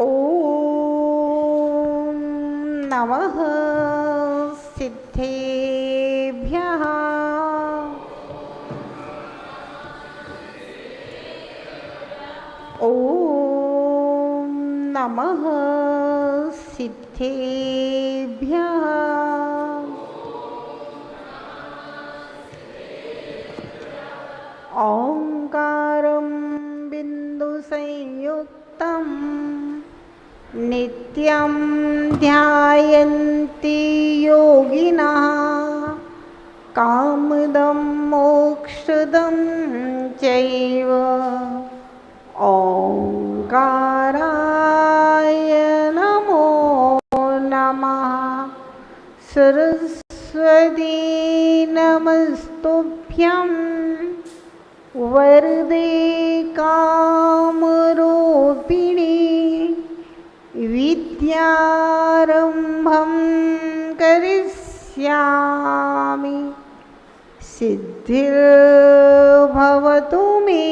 ॐ नमः सिद्धेभ्यः। ॐ नमः सिद्धेभ्यः। ओंकारं बिन्दुसंयुक्तं नित्यं ध्यायन्ति योगिनः कामदं मोक्षदं चैव। ओंकाराय नमो नमः। सरस्वती नमस्तुभ्यं वरदे कामरूपिणी विद्यारम्भं करिष्यामि सिद्धिर्भवतु मे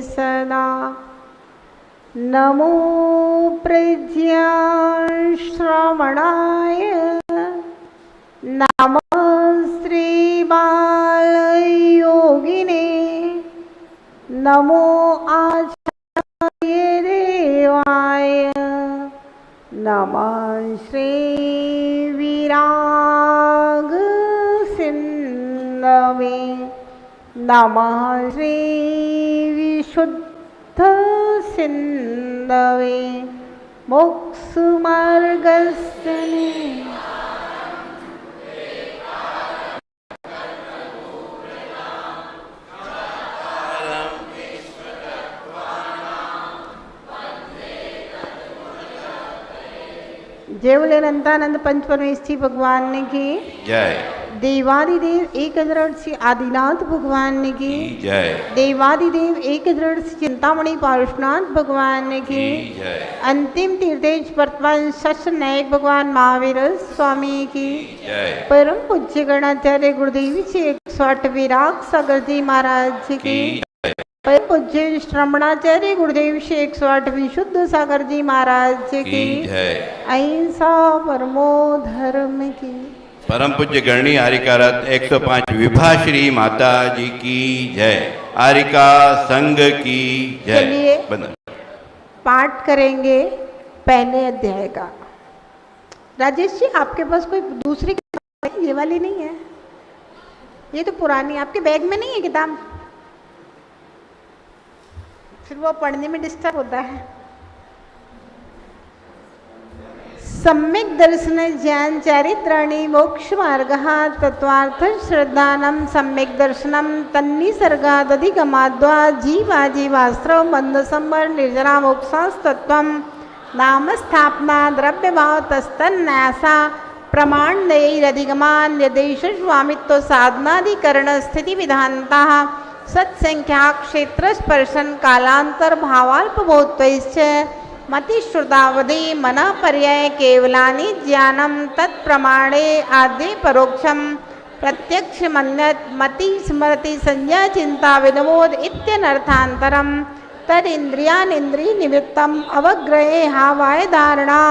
सदा। नमो प्रज्ञाश्रवणाय नमः श्रीबालयोगिने नमो आचार्य देवाय नमः श्रीविराग सिन्धवे नमः श्रीविशुद्ध सिन्धवे मोक्षमार्गस्य जय बोले अनंतानंद पंचपरमेष्ठी भगवान की जय। देवादिदेव एक हजार से आदिनाथ भगवान की जय। देवादिदेव एक हजार से चिंतामणि पारुषनाथ भगवान की जय। अंतिम तीर्थेश वर्तमान शस्त्र नायक भगवान महावीर स्वामी की जय। परम पूज्य गणाचार्य गुरुदेव श्री 108 विराग सागर जी महाराज की परम पूज्य श्रवणाचार्य गुरुदेव श्री 108 विशुद्ध सागर जी महाराज की अहिंसा परमो धर्म की। परम पूज्य गणनी आरिकारत 105 विभाश्री माता जी की जय। आरिका संघ की जय। चलिए पाठ करेंगे पहले अध्याय का। राजेश जी आपके पास कोई दूसरी किताब है? ये वाली नहीं है, ये तो पुरानी। आपके बैग में नहीं है किताब? फिर वो पढ़ने में डिस्टर्ब होता है। सम्यक दर्शन ज्ञान चारित्राणि मोक्ष मार्गः तत्वार्थ श्रद्धानं सम्यक दर्शनं तन्निसर्गादधिगमाद्वा जीवा जीवास्त्र बंध संबर निर्जरा मोक्षास्तत्वं नाम स्थापना द्रव्यभाव तस्तन्यासा प्रमाण नैरधिगमान निर्देश स्वामित्व साधनाधिकरण स्थिति विधानतः सत्संख्या क्षेत्र स्पर्शन कालांतर भावाल्पभूत्वैश्च मतिश्रुतावधि मना पर्याय केवलानि ज्ञानं तत्प्रमाणे आद्य परोक्षं प्रत्यक्ष मन्यत मति स्मृति संज्ञा चिंता विनमोद इत्यनर्थान्तरं तदिन्द्रियानिन्द्रिय निमित्तम् अवग्रहे हावाय धारणा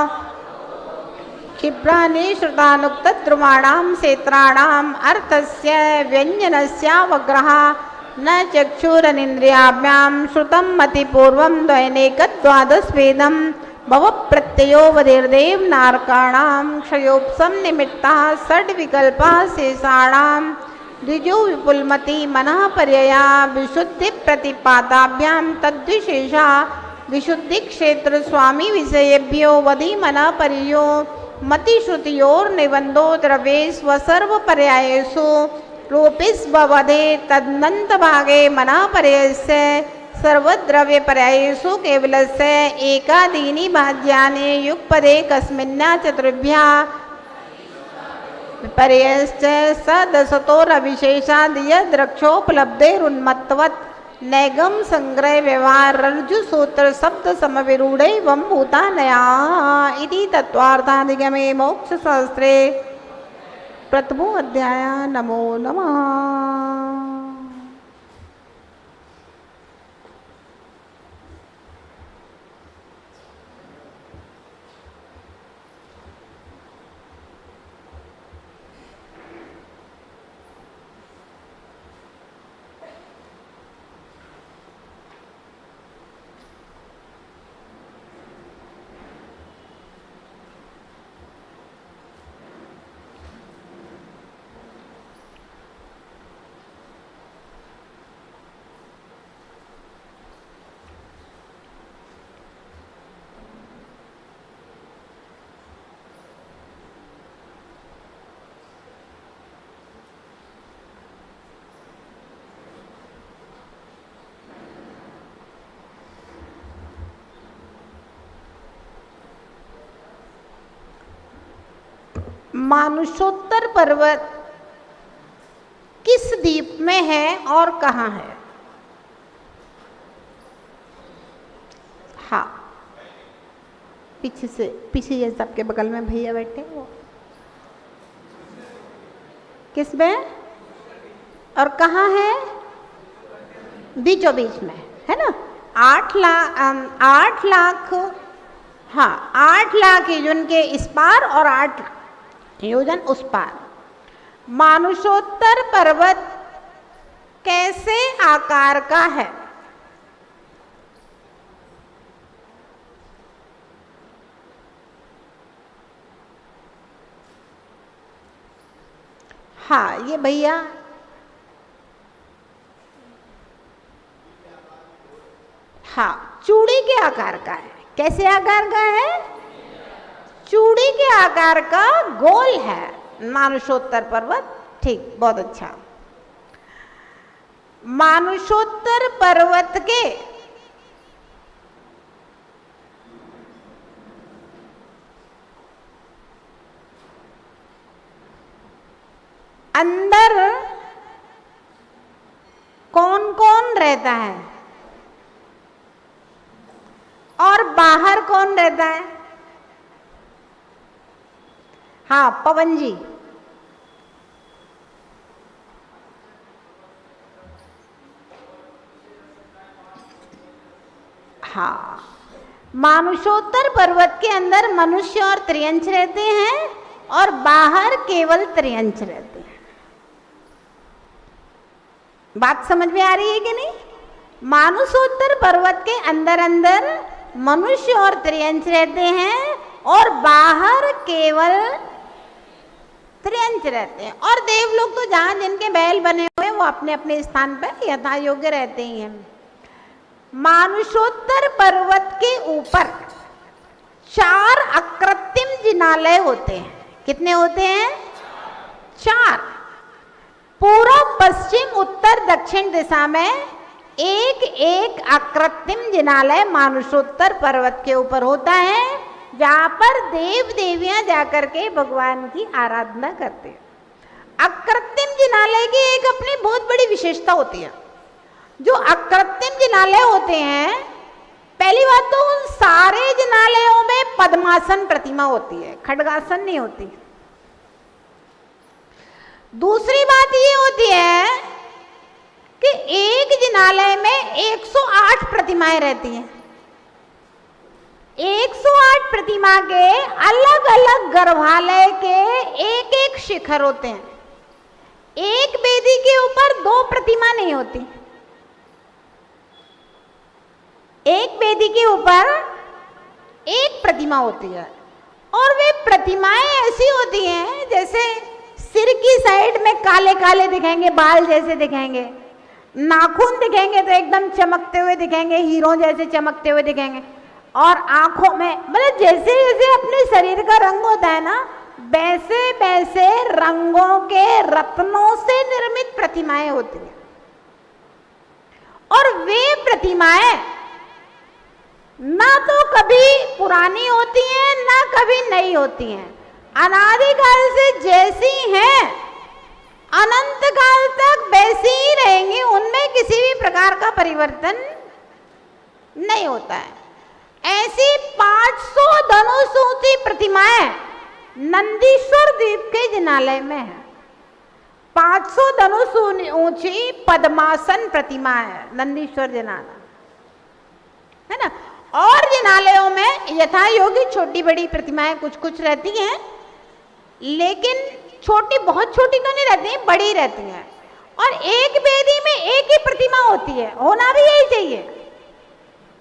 क्षिप्राणि श्रुतानुक्तद्रुमाणां क्षेत्राणाम् अर्थस्य व्यञ्जनस्यावग्रह न चक्षुरनिन्द्रियाभ्यां श्रुतं मतिपूर्वं द्वैनेकद्वादशवेदं भवप्रत्ययो वधिर्देव नारकाणां क्षयोपशम निमित्तः षड्विकल्पः शेषाणां द्विजो विपुलमति मनः पर्यया विशुद्धि प्रतिपादाभ्यां तद्विशेषा विशुद्धि क्षेत्र स्वामी विषयेभ्यो वधि मनः पर्यो मतिश्रुतियोर्निबन्धो द्रव्येषु स्वसर्व पर्यायेषु रूपिस्ववधे तदनंत भागे मना पर्ययस्य सर्वद्रव्य पर्यायेषु केवलस्य एकादीनि भाज्यानि युगपदे कस्मिन्ना चतुर्भ्यः पर्ययश्च सदसतोरविशेषादियद्रक्षोपलब्धेरुन्मत्तवत् नैगम संग्रह व्यवहार रज्जु सूत्र शब्द समविरूढैवं भूतानया इति तत्वार्थाधिगमे मोक्षशास्त्रे प्रथमो अध्याय। नमो नमः। मानुषोत्तर पर्वत किस द्वीप में है और कहाँ है? हाँ, पीछे ये सबके बगल में भैया बैठे वो किस में और कहाँ है? बीचों बीच में है ना। 8 लाख हाँ 8 लाख योजन के इस पार और 8 योजन उस पार। मानुषोत्तर पर्वत कैसे आकार का है? हाँ, ये भैया हाँ चूड़ी के आकार का है। कैसे आकार का है? चूड़ी के आकार का गोल है मानुषोत्तर पर्वत। ठीक, बहुत अच्छा। मानुषोत्तर पर्वत के अंदर कौन कौन रहता है और बाहर कौन रहता है? हाँ, पवन जी। हाँ, मानुषोत्तर पर्वत के अंदर मनुष्य और त्रियंच रहते हैं और बाहर केवल त्रियंच रहते हैं। बात समझ में आ रही है कि नहीं? मानुषोत्तर पर्वत के अंदर मनुष्य और त्रियंच रहते हैं और बाहर केवल त्रियंच रहते हैं। और देवलोक तो जहां जिनके बैल बने हुए हैं वो अपने अपने स्थान पर यथा योग्य रहते ही हैं। मानुषोत्तर पर्वत के ऊपर 4 अकृत्रिम जिनालय होते हैं। कितने होते हैं? 4। पूर्व, पश्चिम, उत्तर, दक्षिण दिशा में एक अकृत्रिम जिनालय मानुषोत्तर पर्वत के ऊपर होता है, जहां पर देव देवियां जाकर के भगवान की आराधना करते हैं। अकृत्रिम जिनालय की एक अपनी बहुत बड़ी विशेषता होती है। जो अकृत्रिम जिनालय होते हैं, पहली बात तो उन सारे जिनालयों में पद्मासन प्रतिमा होती है, खड्गासन नहीं होती। दूसरी बात ये होती है कि एक जिनालय में 108 प्रतिमाएं रहती हैं। 108 प्रतिमा के अलग अलग गर्भालय के एक शिखर होते हैं। एक वेदी के ऊपर 2 प्रतिमा नहीं होती। एक वेदी के ऊपर एक प्रतिमा होती है और वे प्रतिमाएं ऐसी होती हैं जैसे सिर की साइड में काले काले दिखेंगे, बाल जैसे दिखेंगे, नाखून दिखेंगे तो एकदम चमकते हुए दिखेंगे, हीरो जैसे चमकते हुए दिखेंगे, और आंखों में मतलब जैसे जैसे अपने शरीर का रंग होता है ना, वैसे वैसे रंगों के रत्नों से निर्मित प्रतिमाएं होती हैं। और वे प्रतिमाएं ना तो कभी पुरानी होती हैं ना कभी नई होती हैं। अनादिकाल से जैसी हैं अनंत काल तक वैसी ही रहेंगी, उनमें किसी भी प्रकार का परिवर्तन नहीं होता है। ऐसी 500 धनुष ऊंची प्रतिमाएं नंदीश्वर द्वीप के जिनालय में है। 500 धनुष ऊंची पद्मासन प्रतिमा है नंदीश्वर जिनालय, है ना। और जिनालयों में यथा योगी छोटी बड़ी प्रतिमाएं कुछ कुछ रहती हैं, लेकिन छोटी बहुत छोटी तो नहीं रहती, बड़ी रहती हैं। और एक वेदी में एक ही प्रतिमा होती है, होना भी यही चाहिए।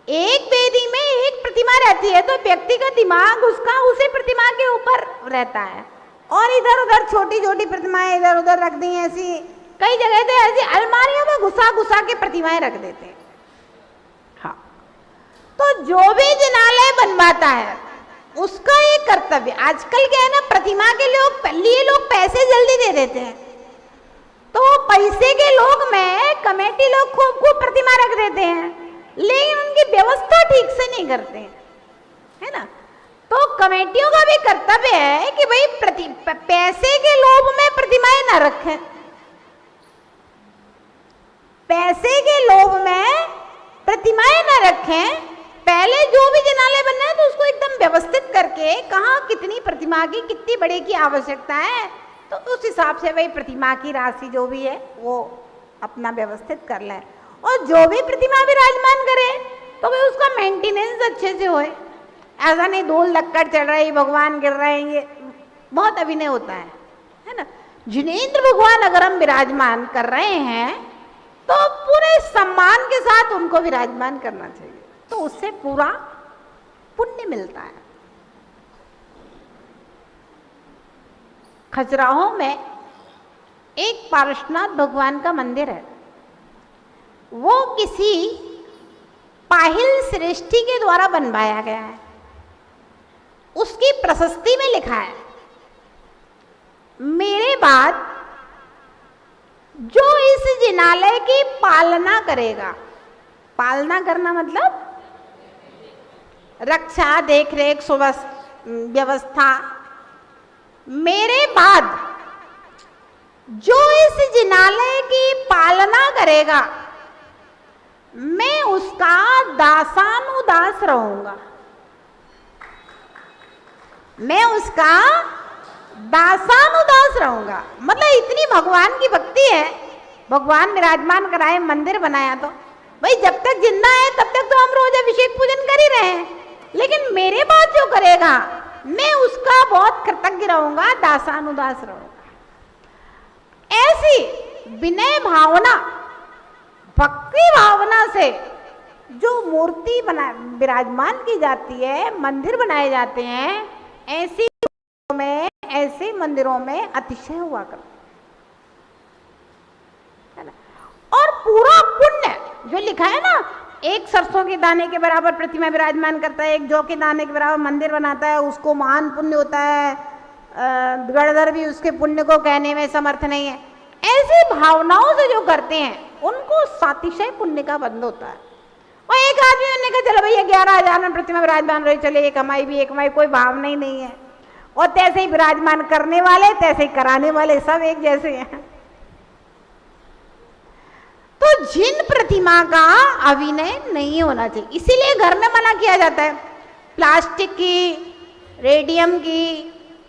एक वेदी में एक प्रतिमा रहती है तो व्यक्ति का दिमाग उसका उसी प्रतिमा के ऊपर रहता है, और इधर उधर छोटी छोटी प्रतिमाएं इधर उधर रख दी ऐसी, कई जगह तो ऐसी अलमारियों में घुसा घुसा के प्रतिमाएं रख देते हैं। हाँ, तो जो भी जिनालय बनवाता है उसका ये कर्तव्य। आजकल क्या है ना, प्रतिमा के लिए लोग पैसे जल्दी दे देते हैं, तो पैसे के लोग में कमेटी लोग खूब खूब प्रतिमा रख देते हैं, लेकिन उनकी व्यवस्था ठीक से नहीं करते हैं, है ना। तो कमेटियों का भी कर्तव्य है कि भाई पैसे के लोभ में प्रतिमाएं न रखें। पैसे के लोभ में प्रतिमाएं न रखें। पहले जो भी जिनालय बनना है तो उसको एकदम व्यवस्थित करके कहाँ कितनी प्रतिमा की कितनी बड़े की आवश्यकता है तो उस हिसाब से भाई प्रतिमा की राशि जो भी है वो अपना व्यवस्थित कर ले। और जो भी प्रतिमा विराजमान करे तो भाई उसका मेंटेनेंस अच्छे से होए। ऐसा नहीं धूल लक्कड़ चढ़ रही, भगवान गिर रहे हैं, ये बहुत अभिनय होता है ना। जिनेंद्र भगवान अगर हम विराजमान कर रहे हैं तो पूरे सम्मान के साथ उनको विराजमान करना चाहिए, तो उससे पूरा पुण्य मिलता है। खजुराहो में एक पार्श्वनाथ भगवान का मंदिर है। वो किसी पाहिल श्रेष्ठी के द्वारा बनवाया गया है। उसकी प्रशस्ति में लिखा है, मेरे बाद जो इस जिनालय की पालना करेगा, पालना करना मतलब रक्षा, देखरेख, व्यवस्था, मेरे बाद जो इस जिनालय की पालना करेगा मैं उसका दासानुदास रहूंगा। मैं उसका दासानुदास रहूंगा। मतलब इतनी भगवान की भक्ति है। भगवान विराजमान कराए, मंदिर बनाया, तो भाई जब तक जिंदा है तब तक तो हम रोज अभिषेक पूजन कर ही रहे हैं, लेकिन मेरे बाद जो करेगा मैं उसका बहुत कृतज्ञ रहूंगा, दासानुदास रहूंगा। ऐसी विनय भावना, भक्ति भावना से जो मूर्ति बना विराजमान की जाती है, मंदिर बनाए जाते हैं, ऐसे मंदिरों में अतिशय हुआ करता है ना। और पूरा पुण्य जो लिखा है ना, एक सरसों के दाने के बराबर प्रतिमा विराजमान करता है, एक जौ के दाने के बराबर मंदिर बनाता है, उसको महान पुण्य होता है। गणधर भी उसके पुण्य को कहने में समर्थ नहीं है। ऐसी भावनाओं से जो करते हैं उनको सातिशय पुण्य का बंध होता है। और एक आदमी ने कहा चलो भैया 11,000 में प्रतिमा विराजमान रही, चले एक कमाई भी एक कमाई, कोई भावना ही नहीं है। और तैसे ही विराजमान करने वाले, तैसे ही कराने वाले सब एक जैसे हैं। तो जिन प्रतिमा का अभिनय नहीं होना चाहिए, इसीलिए घर में मना किया जाता है। प्लास्टिक की, रेडियम की,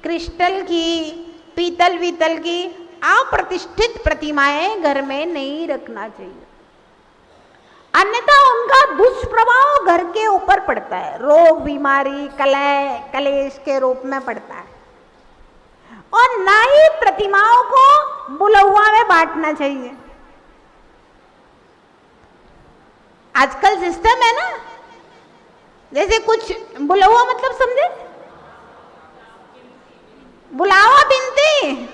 क्रिस्टल की, पीतल वीतल की अप्रतिष्ठित प्रतिमाएं घर में नहीं रखना चाहिए, अन्यथा उनका दुष्प्रभाव घर के ऊपर पड़ता है। रोग, बीमारी, कलह, कलेश के रूप में पड़ता है। और ना ही प्रतिमाओं को बुलौआ में बांटना चाहिए। आजकल सिस्टम है ना, जैसे कुछ बुलौआ मतलब समझे, बुलावा बिनती,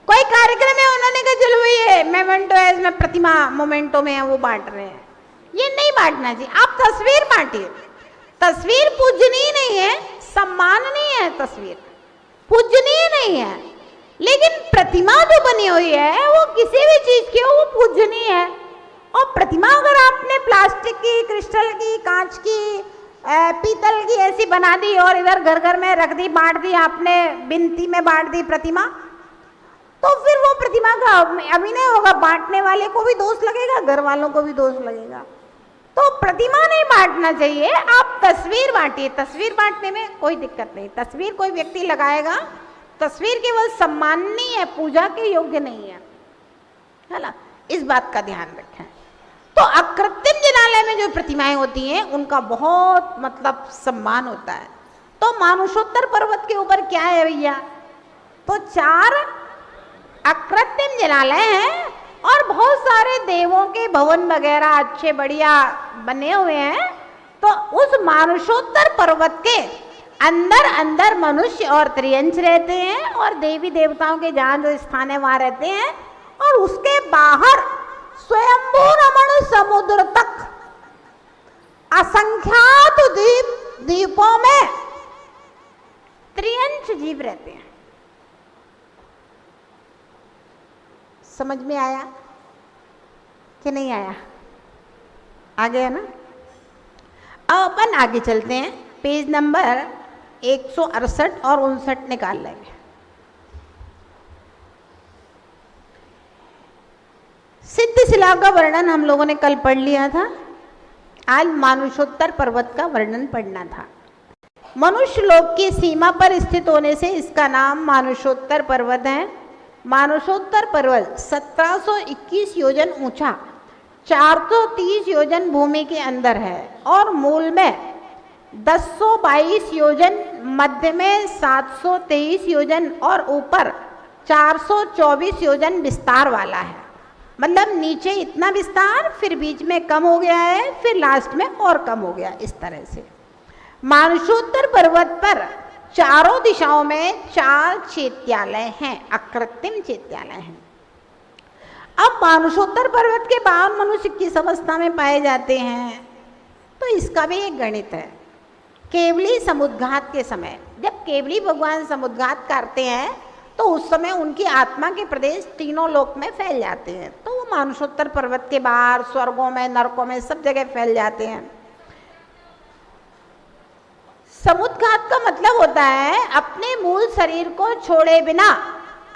कोई कार्यक्रम है उन्होंने कहा चलो ये मोमेंटो है, इसमें प्रतिमा मोमेंटो में है वो बांट रहे हैं। ये नहीं बांटना चाहिए। आप तस्वीर बांटिए। तस्वीर पूजनीय नहीं है, सम्माननीय है, तस्वीर पूजनीय नहीं है, लेकिन प्रतिमा जो बनी हुई है वो किसी भी चीज की हो वो पूजनीय है। और प्रतिमा अगर आपने प्लास्टिक की, क्रिस्टल की, कांच की, पीतल की ऐसी बना दी और इधर घर घर में रख दी, बांट दी, आपने बिनती में बांट दी प्रतिमा, तो फिर वो प्रतिमा का अभिनय होगा। बांटने वाले को भी दोष लगेगा, घर वालों को भी दोष लगेगा। तो प्रतिमा नहीं बांटना चाहिए, आप तस्वीर बांटिए। तस्वीर बांटने में कोई दिक्कत नहीं। तस्वीर कोई व्यक्ति लगाएगा, तस्वीर केवल सम्माननीय है, पूजा के योग्य नहीं है ना। इस बात का ध्यान रखें। तो अकृत्रिम जिनालय में जो प्रतिमाएं होती हैं उनका बहुत मतलब सम्मान होता है। तो मानुषोत्तर पर्वत के ऊपर क्या है भैया, तो 4 अकृत्रिम जिनालय हैं और बहुत सारे देवों के भवन वगैरह अच्छे बढ़िया बने हुए हैं। तो उस मानुषोत्तर पर्वत के अंदर अंदर मनुष्य और त्रियंश रहते हैं और देवी देवताओं के जहाँ जो स्थान है वहाँ रहते हैं। और उसके बाहर स्वयंभू रमण समुद्र तक असंख्यात द्वीपों में त्रियंश जीव रहते हैं। समझ में आया कि नहीं आया? आ गया ना। अब अपन आगे चलते हैं। पेज नंबर 168 और 59 निकाल लेंगे। सिद्धशिला का वर्णन हम लोगों ने कल पढ़ लिया था। आज मानुषोत्तर पर्वत का वर्णन पढ़ना था। मनुष्य लोक की सीमा पर स्थित होने से इसका नाम मानुषोत्तर पर्वत है। मानुषोत्तर पर्वत 1721 योजन ऊंचा, 430 योजन भूमि के अंदर है और मूल में 1022 योजन, मध्य में 723 योजन और ऊपर 424 योजन विस्तार वाला है। मतलब नीचे इतना विस्तार, फिर बीच में कम हो गया है, फिर लास्ट में और कम हो गया। इस तरह से मानुषोत्तर पर्वत पर चारों दिशाओं में 4 चैत्यालय हैं, अकृत्रिम चैत्यालय हैं। अब मानुषोत्तर पर्वत के बाहर मनुष्य किस अवस्था में पाए जाते हैं, तो इसका भी एक गणित है। केवली समुद्घात के समय, जब केवली भगवान समुद्घात करते हैं तो उस समय उनकी आत्मा के प्रदेश तीनों लोक में फैल जाते हैं। तो वो मानुषोत्तर पर्वत के बाहर स्वर्गों में, नरकों में, सब जगह फैल जाते हैं। समुद्घात का मतलब होता है अपने मूल शरीर को छोड़े बिना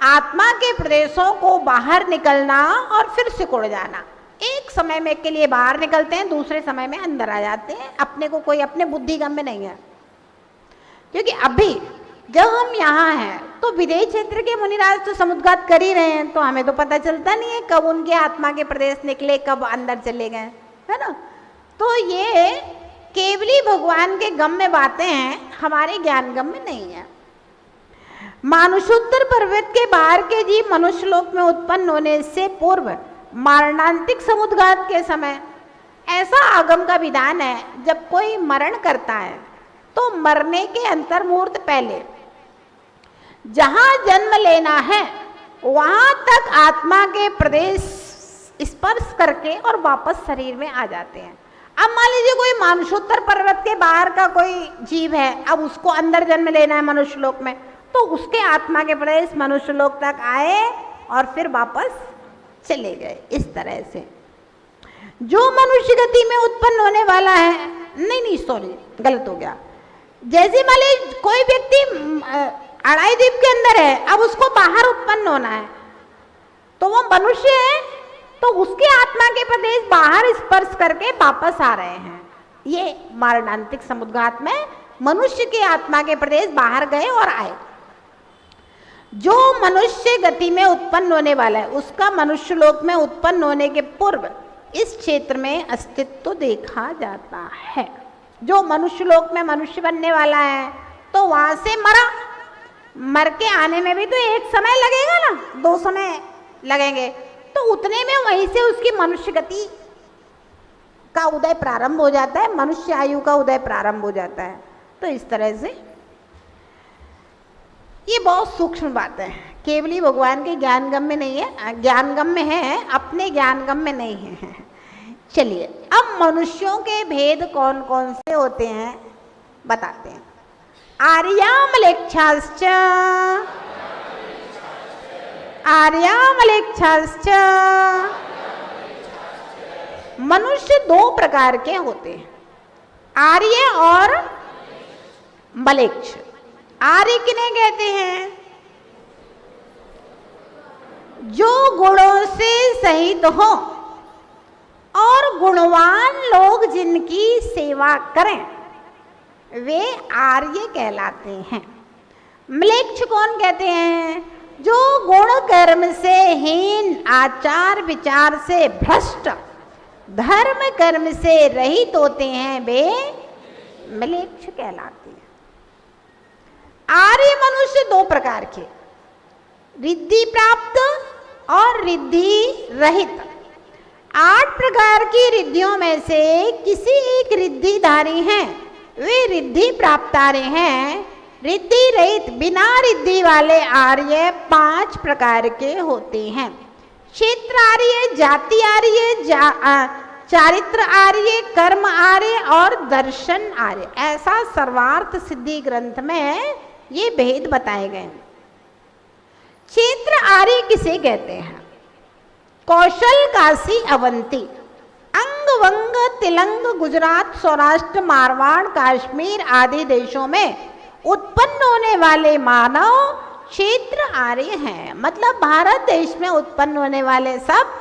आत्मा के प्रदेशों को बाहर निकलना और फिर सिकुड़ जाना। एक समय में के लिए बाहर निकलते हैं, दूसरे समय में अंदर आ जाते हैं। अपने को कोई अपने बुद्धिगम में नहीं है, क्योंकि अभी जब हम यहाँ हैं तो विदेश क्षेत्र के मुनिराज तो समुद्घात कर ही रहे हैं, तो हमें तो पता चलता नहीं है कब उनके आत्मा के प्रदेश निकले, कब अंदर चले गए, है ना। तो ये केवली भगवान के गम में बातें हैं, हमारे ज्ञान गम में नहीं है। मानुषोत्तर पर्वत के बाहर के जीव मनुष्य लोक में उत्पन्न होने से पूर्व मरणांतिक समुद्घात के समय ऐसा आगम का विधान है, जब कोई मरण करता है तो मरने के अंतर्मुहूर्त पहले जहां जन्म लेना है वहां तक आत्मा के प्रदेश स्पर्श करके और वापस शरीर में आ जाते हैं। अब मान लीजिए कोई मानुषोत्तर पर्वत के बाहर का कोई जीव है, अब उसको अंदर जन्म लेना है मनुष्य लोक में, तो उसके आत्मा के प्रदेश मनुष्य लोक तक आए और फिर वापस चले गए। इस तरह से जो मनुष्य गति में उत्पन्न होने वाला है, नहीं सॉरी गलत हो गया। जैसे मान लीजिए कोई व्यक्ति अड़ाई द्वीप के अंदर है, अब उसको बाहर उत्पन्न होना है, तो वो मनुष्य है, तो उसके आत्मा के प्रदेश बाहर स्पर्श करके वापस आ रहे हैं। ये मरणांतिक समुद्घात में मनुष्य के आत्मा के प्रदेश बाहर गए और आए। जो मनुष्य गति में उत्पन्न होने वाला है उसका मनुष्य लोक में उत्पन्न होने के पूर्व इस क्षेत्र में अस्तित्व देखा जाता है। जो मनुष्य लोक में मनुष्य बनने वाला है तो वहां से मर के आने में भी तो एक समय लगेगा ना, 2 समय लगेंगे, तो उतने में वहीं से उसकी मनुष्य गति का उदय प्रारंभ हो जाता है, मनुष्य आयु का उदय प्रारंभ हो जाता है। तो इस तरह से ये बहुत सूक्ष्म बातें हैं, केवली भगवान के ज्ञानगम में नहीं है, ज्ञानगम में है, अपने ज्ञानगम में नहीं है। चलिए अब मनुष्यों के भेद कौन कौन से होते हैं बताते हैं। आर्यामलेच्छाश्च, आर्यामलेच्छाश्च। मनुष्य 2 प्रकार के होते हैं, आर्य और मलेच्छ। आर्य किन्हें कहते हैं? जो गुणों से सहित हो और गुणवान लोग जिनकी सेवा करें वे आर्य कहलाते हैं। म्लेच्छ कौन कहते हैं? जो गुण कर्म से हीन, आचार विचार से भ्रष्ट, धर्म कर्म से रहित होते हैं, वे म्लेच्छ कहलाते हैं। आर्य मनुष्य 2 प्रकार के, रिद्धि प्राप्त और रिद्धि रहित। 8 प्रकार की रिद्धियों में से किसी एक रिद्धिधारी हैं, वे रिद्धि प्राप्त आर्य हैं। रिद्धि रहित बिना रिद्धि वाले आर्य 5 प्रकार के होते हैं। क्षेत्र आर्य, जाति आर्य, चारित्र आर्य, कर्म आर्य और दर्शन आर्य। ऐसा सर्वार्थ सिद्धि ग्रंथ में ये भेद बताए गए। क्षेत्र आर्य किसे कहते हैं? कौशल, काशी, अवंती, अंग, वंग, तिलंग, गुजरात, सौराष्ट्र, मारवाड़, कश्मीर आदि देशों में उत्पन्न होने वाले मानव क्षेत्र आर्य हैं। मतलब भारत देश में उत्पन्न होने वाले सब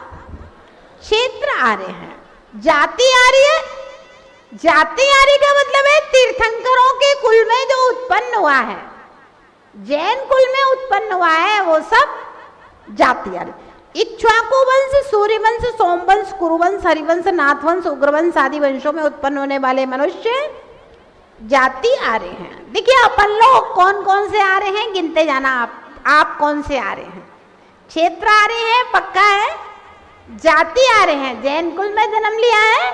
क्षेत्र आर्य हैं। जाति आर्य, जाति आर्य का मतलब है तीर्थंकरों के कुल में जो उत्पन्न हुआ है, जैन कुल में उत्पन्न हुआ है वो सब जाति आर्य। इक्ष्वाकु वंश, सूर्यवंश, सोमवंश, कुरुवंश, हरिवंश, नाथवंश, उग्रवंश आदि वंशों में उत्पन्न होने वाले मनुष्य जाति आर्य हैं। देखिए अपन लोग कौन कौन से आर्य हैं गिनते जाना। आप कौन से आर्य हैं? क्षेत्र आर्य हैं, पक्का है। जाति आर्य हैं, जैन कुल में जन्म लिया है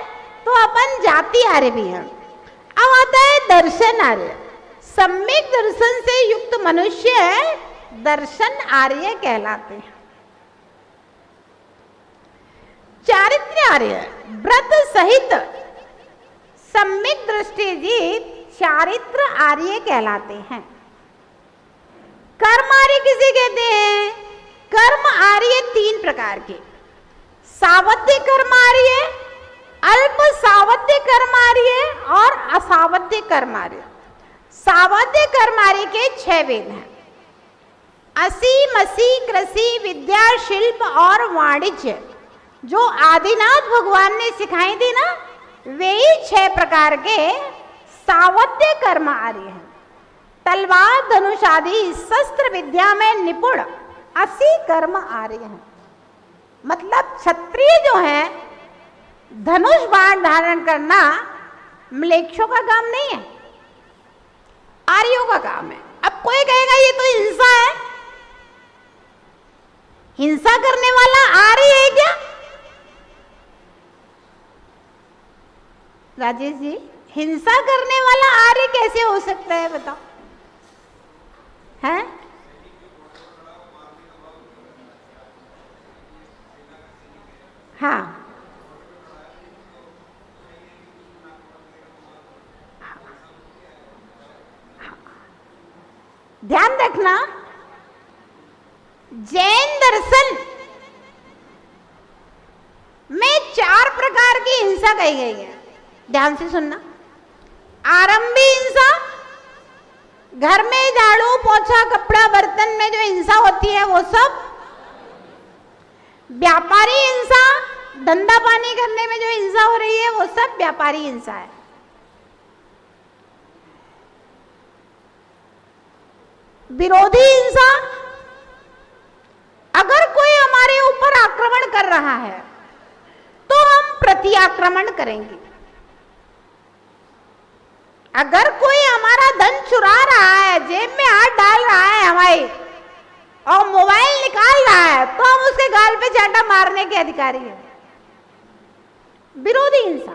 तो अपन जाति आर्य भी हैं। अब आता है दर्शन आर्य। सम्यक दर्शन से युक्त मनुष्य दर्शन आर्य कहलाते हैं। चारित्र आर्य, व्रत सहित सम्यक दृष्टि जीत चारित्र आर्य कहलाते हैं। कर्म आर्य किसे कहते हैं? कर्म आर्य तीन प्रकार के, सावध्य कर्म आर्य, अल्प सावध्य कर्म आर्य और असावध्य कर्म आर्य। सावध्य कर्म आर्य के 6 वेद हैं, असी, मसी, कृषि, विद्या, शिल्प और वाणिज्य। जो आदिनाथ भगवान ने सिखाई थी ना, वे ही 6 प्रकार के सावध्य कर्म आर्य हैं। तलवार, धनुष आदि शस्त्र विद्या में निपुण 80 कर्म आर्य हैं। मतलब क्षत्रिय जो है धनुष बाण धारण करना म्लेच्छों का काम नहीं है, आर्यों का काम है। अब कोई कहेगा ये तो हिंसा है, हिंसा करने वाला आर्य है क्या? राजेश जी, हिंसा करने वाला आर्य कैसे हो सकता है बताओ? हैं? हाँ, ध्यान रखना, जैन दर्शन में 4 प्रकार की हिंसा कही गई है। ध्यान से सुनना। आरंभी हिंसा, घर में झाड़ू, पोछा, कपड़ा, बर्तन में जो हिंसा होती है वो सब। व्यापारी हिंसा, धंधा पानी करने में जो हिंसा हो रही है वो सब व्यापारी हिंसा है। विरोधी हिंसा, अगर कोई हमारे ऊपर आक्रमण कर रहा है तो हम प्रति आक्रमण करेंगे। अगर कोई हमारा धन चुरा रहा है, जेब में हाथ डाल रहा है हमारे और मोबाइल निकाल रहा है, तो हम उसके गाल पे चांटा मारने के अधिकारी हैं। विरोधी हिंसा।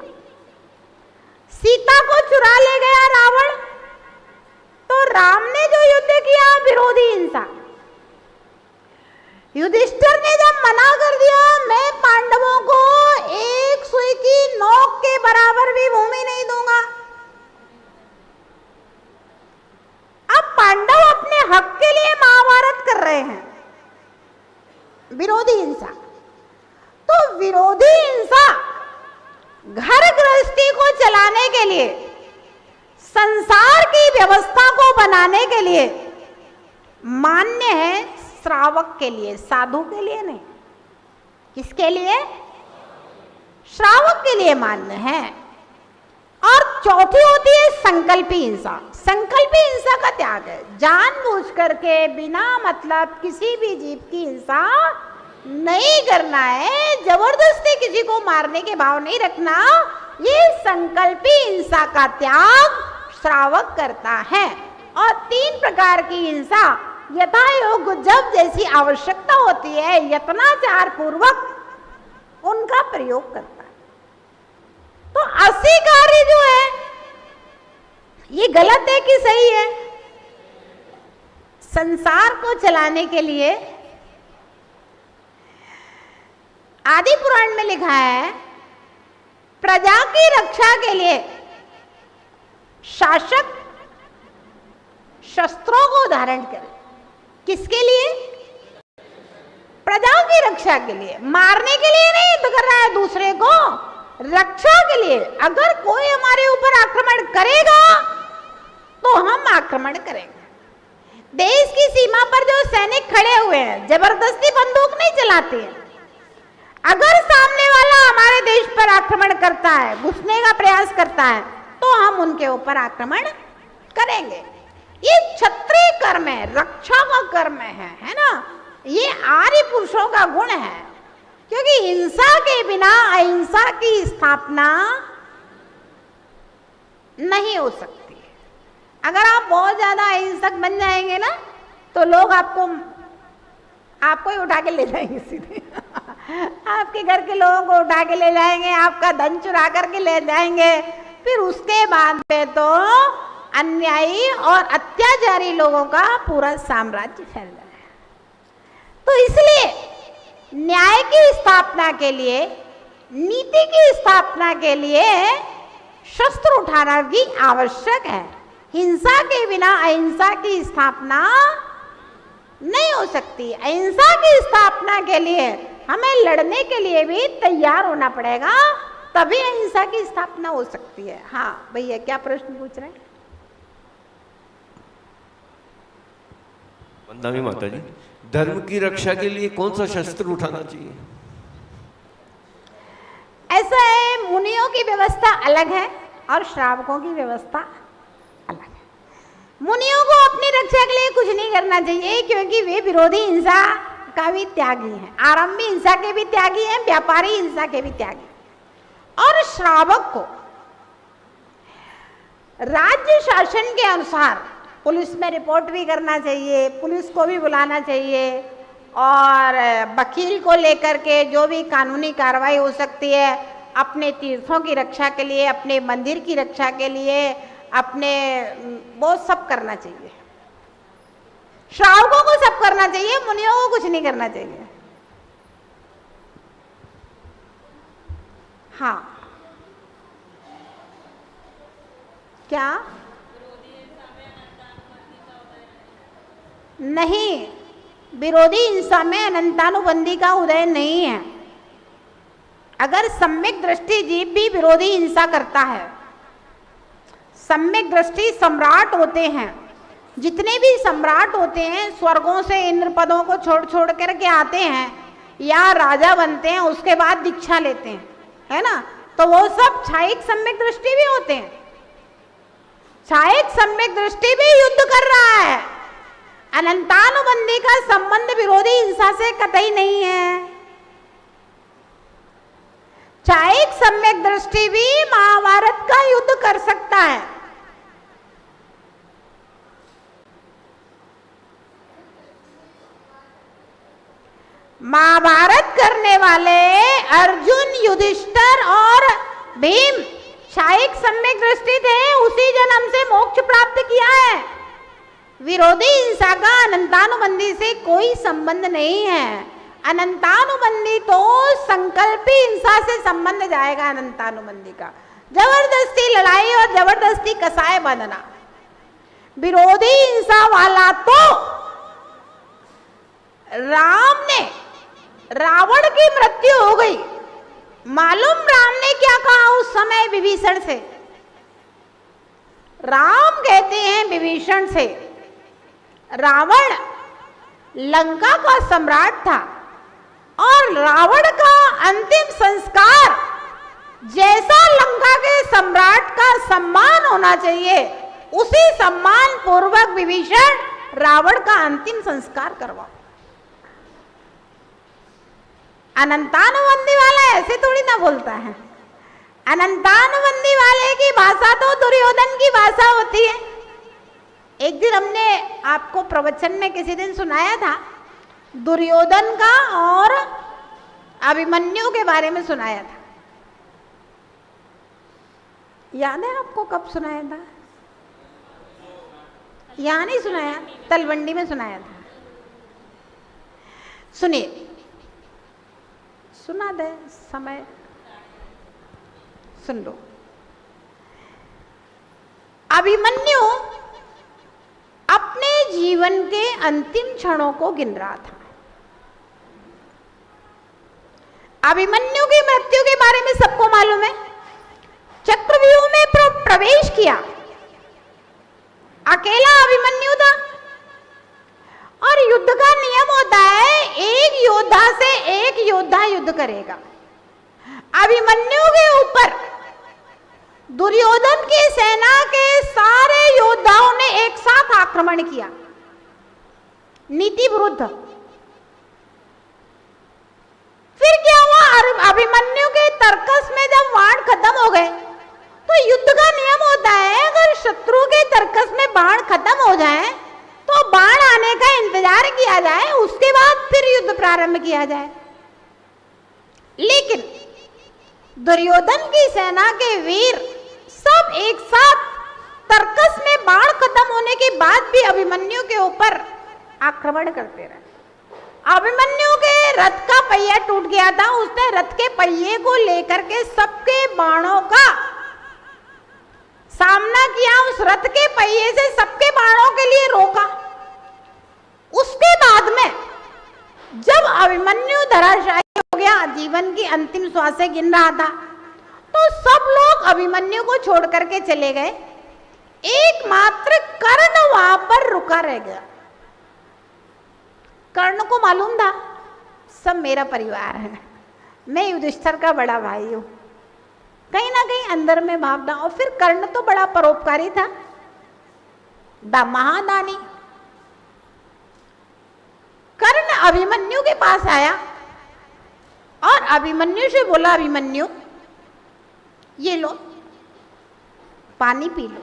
सीता को चुरा ले गया रावण, तो राम ने जो युद्ध किया, विरोधी हिंसा। युधिष्ठिर ने जब मना कर दिया, मैं पांडवों को एक सुई की नोक के बराबर भी भूमि नहीं दूंगा, अब पांडव अपने हक के लिए महाभारत कर रहे हैं, विरोधी हिंसा। तो विरोधी हिंसा घर गृहस्थी को चलाने के लिए, संसार की व्यवस्था को बनाने के लिए मान्य है, श्रावक के लिए, साधु के लिए नहीं। किसके लिए? श्रावक के लिए मान्य है। और चौथी होती है संकल्पी हिंसा। संकल्पी हिंसा का त्याग है, जानबूझ करके बिना मतलब किसी भी जीव की हिंसा नहीं करना है, जबरदस्ती किसी को मारने के भाव नहीं रखना। ये संकल्पी हिंसा का त्याग श्रावक करता है। और 3 प्रकार की हिंसा यथा योग जब जैसी आवश्यकता होती है यत्नाचार पूर्वक उनका प्रयोग करता है। तो 80 कार्य जो है ये गलत है कि सही है? संसार को चलाने के लिए आदि पुराण में लिखा है, प्रजा की रक्षा के लिए शासक शस्त्रों को धारण करे। किसके लिए? प्रजा की रक्षा के लिए, मारने के लिए नहीं युद्ध कर रहा है दूसरे को, रक्षा के लिए। अगर कोई हमारे ऊपर आक्रमण करेगा तो हम आक्रमण करेंगे। देश की सीमा पर जो सैनिक खड़े हुए हैं जबरदस्ती बंदूक नहीं चलाते हैं। अगर सामने वाला हमारे देश पर आक्रमण करता है, घुसने का प्रयास करता है, तो हम उनके ऊपर आक्रमण करेंगे। ये क्षत्रिय कर्म है, रक्षा का कर्म है ना। ये आर्य पुरुषों का गुण है, क्योंकि हिंसा के बिना अहिंसा की स्थापना नहीं हो सकती। अगर आप बहुत ज्यादा अहिंसक बन जाएंगे ना, तो लोग आपको ही उठा के ले जाएंगे सीधे आपके घर के लोगों को उठा के ले जाएंगे, आपका धन चुरा करके ले जाएंगे। फिर उसके बाद पे तो अन्यायी और अत्याचारी लोगों का पूरा साम्राज्य फैल जाएगा। तो इसलिए न्याय की स्थापना के लिए, नीति की स्थापना के लिए शस्त्र उठाना भी आवश्यक है। हिंसा के बिना अहिंसा की स्थापना नहीं हो सकती। अहिंसा की स्थापना के लिए हमें लड़ने के लिए भी तैयार होना पड़ेगा, तभी अहिंसा की स्थापना हो सकती है। हाँ भैया, क्या प्रश्न पूछ रहे हैं? वंदना माता जी, धर्म की रक्षा के लिए कौन सा शस्त्र उठाना चाहिए? ऐसा है, मुनियों की व्यवस्था अलग है और श्रावकों की व्यवस्था अलग है। मुनियों को अपनी रक्षा के लिए कुछ नहीं करना चाहिए, क्योंकि वे विरोधी हिंसा का भी त्यागी हैं, आरंभी हिंसा के भी त्यागी हैं, व्यापारी हिंसा के भी त्यागी। और श्रावक को राज्य शासन के अनुसार पुलिस में रिपोर्ट भी करना चाहिए, पुलिस को भी बुलाना चाहिए, और वकील को लेकर के जो भी कानूनी कार्रवाई हो सकती है, अपने तीर्थों की रक्षा के लिए, अपने मंदिर की रक्षा के लिए, अपने वो सब करना चाहिए। श्रावकों को सब करना चाहिए, मुनियों को कुछ नहीं करना चाहिए। हाँ, क्या? नहीं, विरोधी हिंसा में अनंतानुबंधी का उदय नहीं है। अगर सम्यक दृष्टि जीव भी विरोधी हिंसा करता है, सम्यक दृष्टि सम्राट होते हैं, जितने भी सम्राट होते हैं स्वर्गों से इंद्र पदों को छोड़ छोड़ करके आते हैं या राजा बनते हैं, उसके बाद दीक्षा लेते हैं, है ना। तो वो सब छायिक सम्यक दृष्टि भी होते हैं। छायिक सम्यक दृष्टि भी युद्ध कर रहा है। अनंतानुबंधी का संबंध विरोधी हिंसा से कतई नहीं है। छायिक सम्यक दृष्टि भी महाभारत का युद्ध कर सकता है। महाभारत करने वाले अर्जुन, युधिष्ठिर और भीम छायिक सम्यक दृष्टि थे, उसी जन्म से मोक्ष प्राप्त किया है। विरोधी हिंसा का अनंतानुबंधी से कोई संबंध नहीं है। अनंतानुबंधी तो संकल्पी हिंसा से संबंध जाएगा। अनंतानुबंधी का जबरदस्ती लड़ाई और जबरदस्ती कसाय बांधना। विरोधी हिंसा वाला तो राम ने, रावण की मृत्यु हो गई, मालूम राम ने क्या कहा उस समय विभीषण से? राम कहते हैं विभीषण से, रावण लंका का सम्राट था और रावण का अंतिम संस्कार जैसा लंका के सम्राट का सम्मान होना चाहिए, उसी सम्मान पूर्वक विभीषण रावण का अंतिम संस्कार करवाओ। अनंतानुबंधी वाला ऐसे थोड़ी ना बोलता है। अनंतानुबंधी वाले की भाषा तो दुर्योधन की भाषा होती है। एक दिन हमने आपको प्रवचन में किसी दिन सुनाया था, दुर्योधन का और अभिमन्यु के बारे में सुनाया था। याद है आपको कब सुनाया था? यहाँ नहीं सुनाया, तलवंडी में सुनाया था। सुनिए, सुना दे समय, सुन लो। अभिमन्यु अपने जीवन के अंतिम क्षणों को गिन रहा था। अभिमन्यु की मृत्यु के बारे में सबको मालूम है। चक्रव्यूह में प्रवेश किया, अकेला अभिमन्यु था। और युद्ध का नियम होता है एक योद्धा से एक योद्धा युद्ध करेगा। अभिमन्यु के ऊपर दुर्योधन की सेना के सारे योद्धाओं ने एक साथ आक्रमण किया, नीति विरुद्ध। फिर क्या हुआ, अभिमन्यु के तर्कस में जब बाण खत्म हो गए, तो युद्ध का नियम होता है अगर शत्रु के तर्कस में बाण खत्म हो जाए तो बाण आने का इंतजार किया जाए, उसके बाद फिर युद्ध प्रारंभ किया जाए। लेकिन दुर्योधन की सेना के वीर सब एक साथ तर्कस में बाण खत्म होने के बाद भी अभिमन्यु के ऊपर आक्रमण करते रहे। अभिमन्यु के रथ का पहिया टूट गया था, उसने रथ के पहिए को लेकर के सबके बाणों का सामना किया, उस रथ के पहिए से सबके बाणों के लिए रोका। उसके बाद में जब अभिमन्यु धराशायी हो गया, जीवन की अंतिम श्वासें गिन रहा था, तो सब लोग अभिमन्यु को छोड़ करके चले गए। एकमात्र कर्ण वहां पर रुका रह गया। कर्ण को मालूम था सब मेरा परिवार है, मैं युधिष्ठिर का बड़ा भाई हूं, कहीं ना कहीं अंदर में भावना। और फिर कर्ण तो बड़ा परोपकारी था, महादानी। कर्ण अभिमन्यु के पास आया और अभिमन्यु से बोला, अभिमन्यु ये लो पानी पी लो,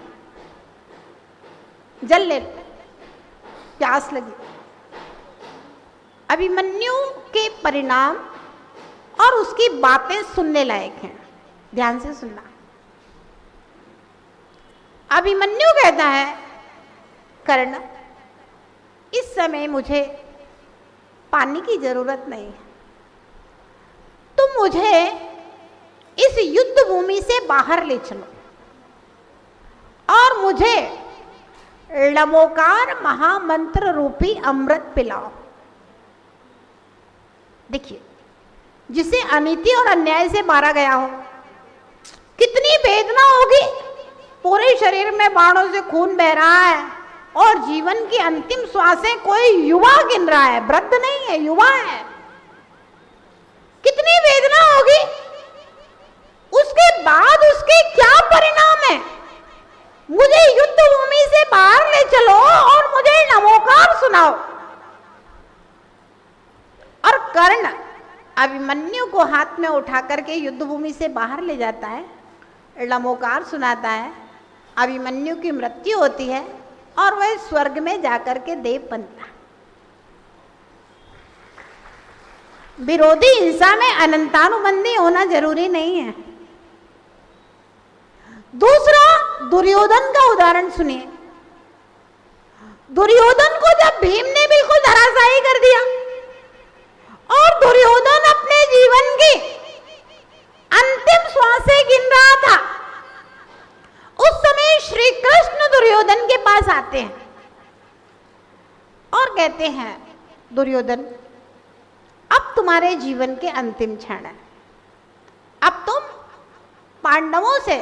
जल ले लो, प्यास लगी। अभिमन्यु के परिणाम और उसकी बातें सुनने लायक हैं, ध्यान से सुनना। अभिमन्यु कहता है, कर्ण इस समय मुझे पानी की जरूरत नहीं है, तुम मुझे इस युद्ध भूमि से बाहर ले चलो और मुझे लमोकार महामंत्र रूपी अमृत पिलाओ। देखिए, जिसे अनीति और अन्याय से मारा गया हो, कितनी वेदना होगी, पूरे शरीर में बाणों से खून बह रहा है और जीवन की अंतिम श्वासें कोई युवा गिन रहा है, वृद्ध नहीं है, युवा है। कितनी वेदना होगी। उसके बाद उसके क्या परिणाम है, मुझे युद्ध भूमि से बाहर ले चलो और मुझे नमोकार सुनाओ। और कर्ण अभिमन्यु को हाथ में उठा करके युद्ध भूमि से बाहर ले जाता है, नमोकार सुनाता है। अभिमन्यु की मृत्यु होती है और वह स्वर्ग में जाकर के देव बनता है। विरोधी हिंसा में अनंतानुबंधी होना जरूरी नहीं है। दूसरा, दुर्योधन का उदाहरण सुनिए। दुर्योधन को जब भीम ने बिल्कुल धराशायी कर दिया और दुर्योधन अपने जीवन की अंतिम श्वासें गिन रहा था, उस समय श्री कृष्ण दुर्योधन के पास आते हैं और कहते हैं, दुर्योधन अब तुम्हारे जीवन के अंतिम क्षण है, अब तुम पांडवों से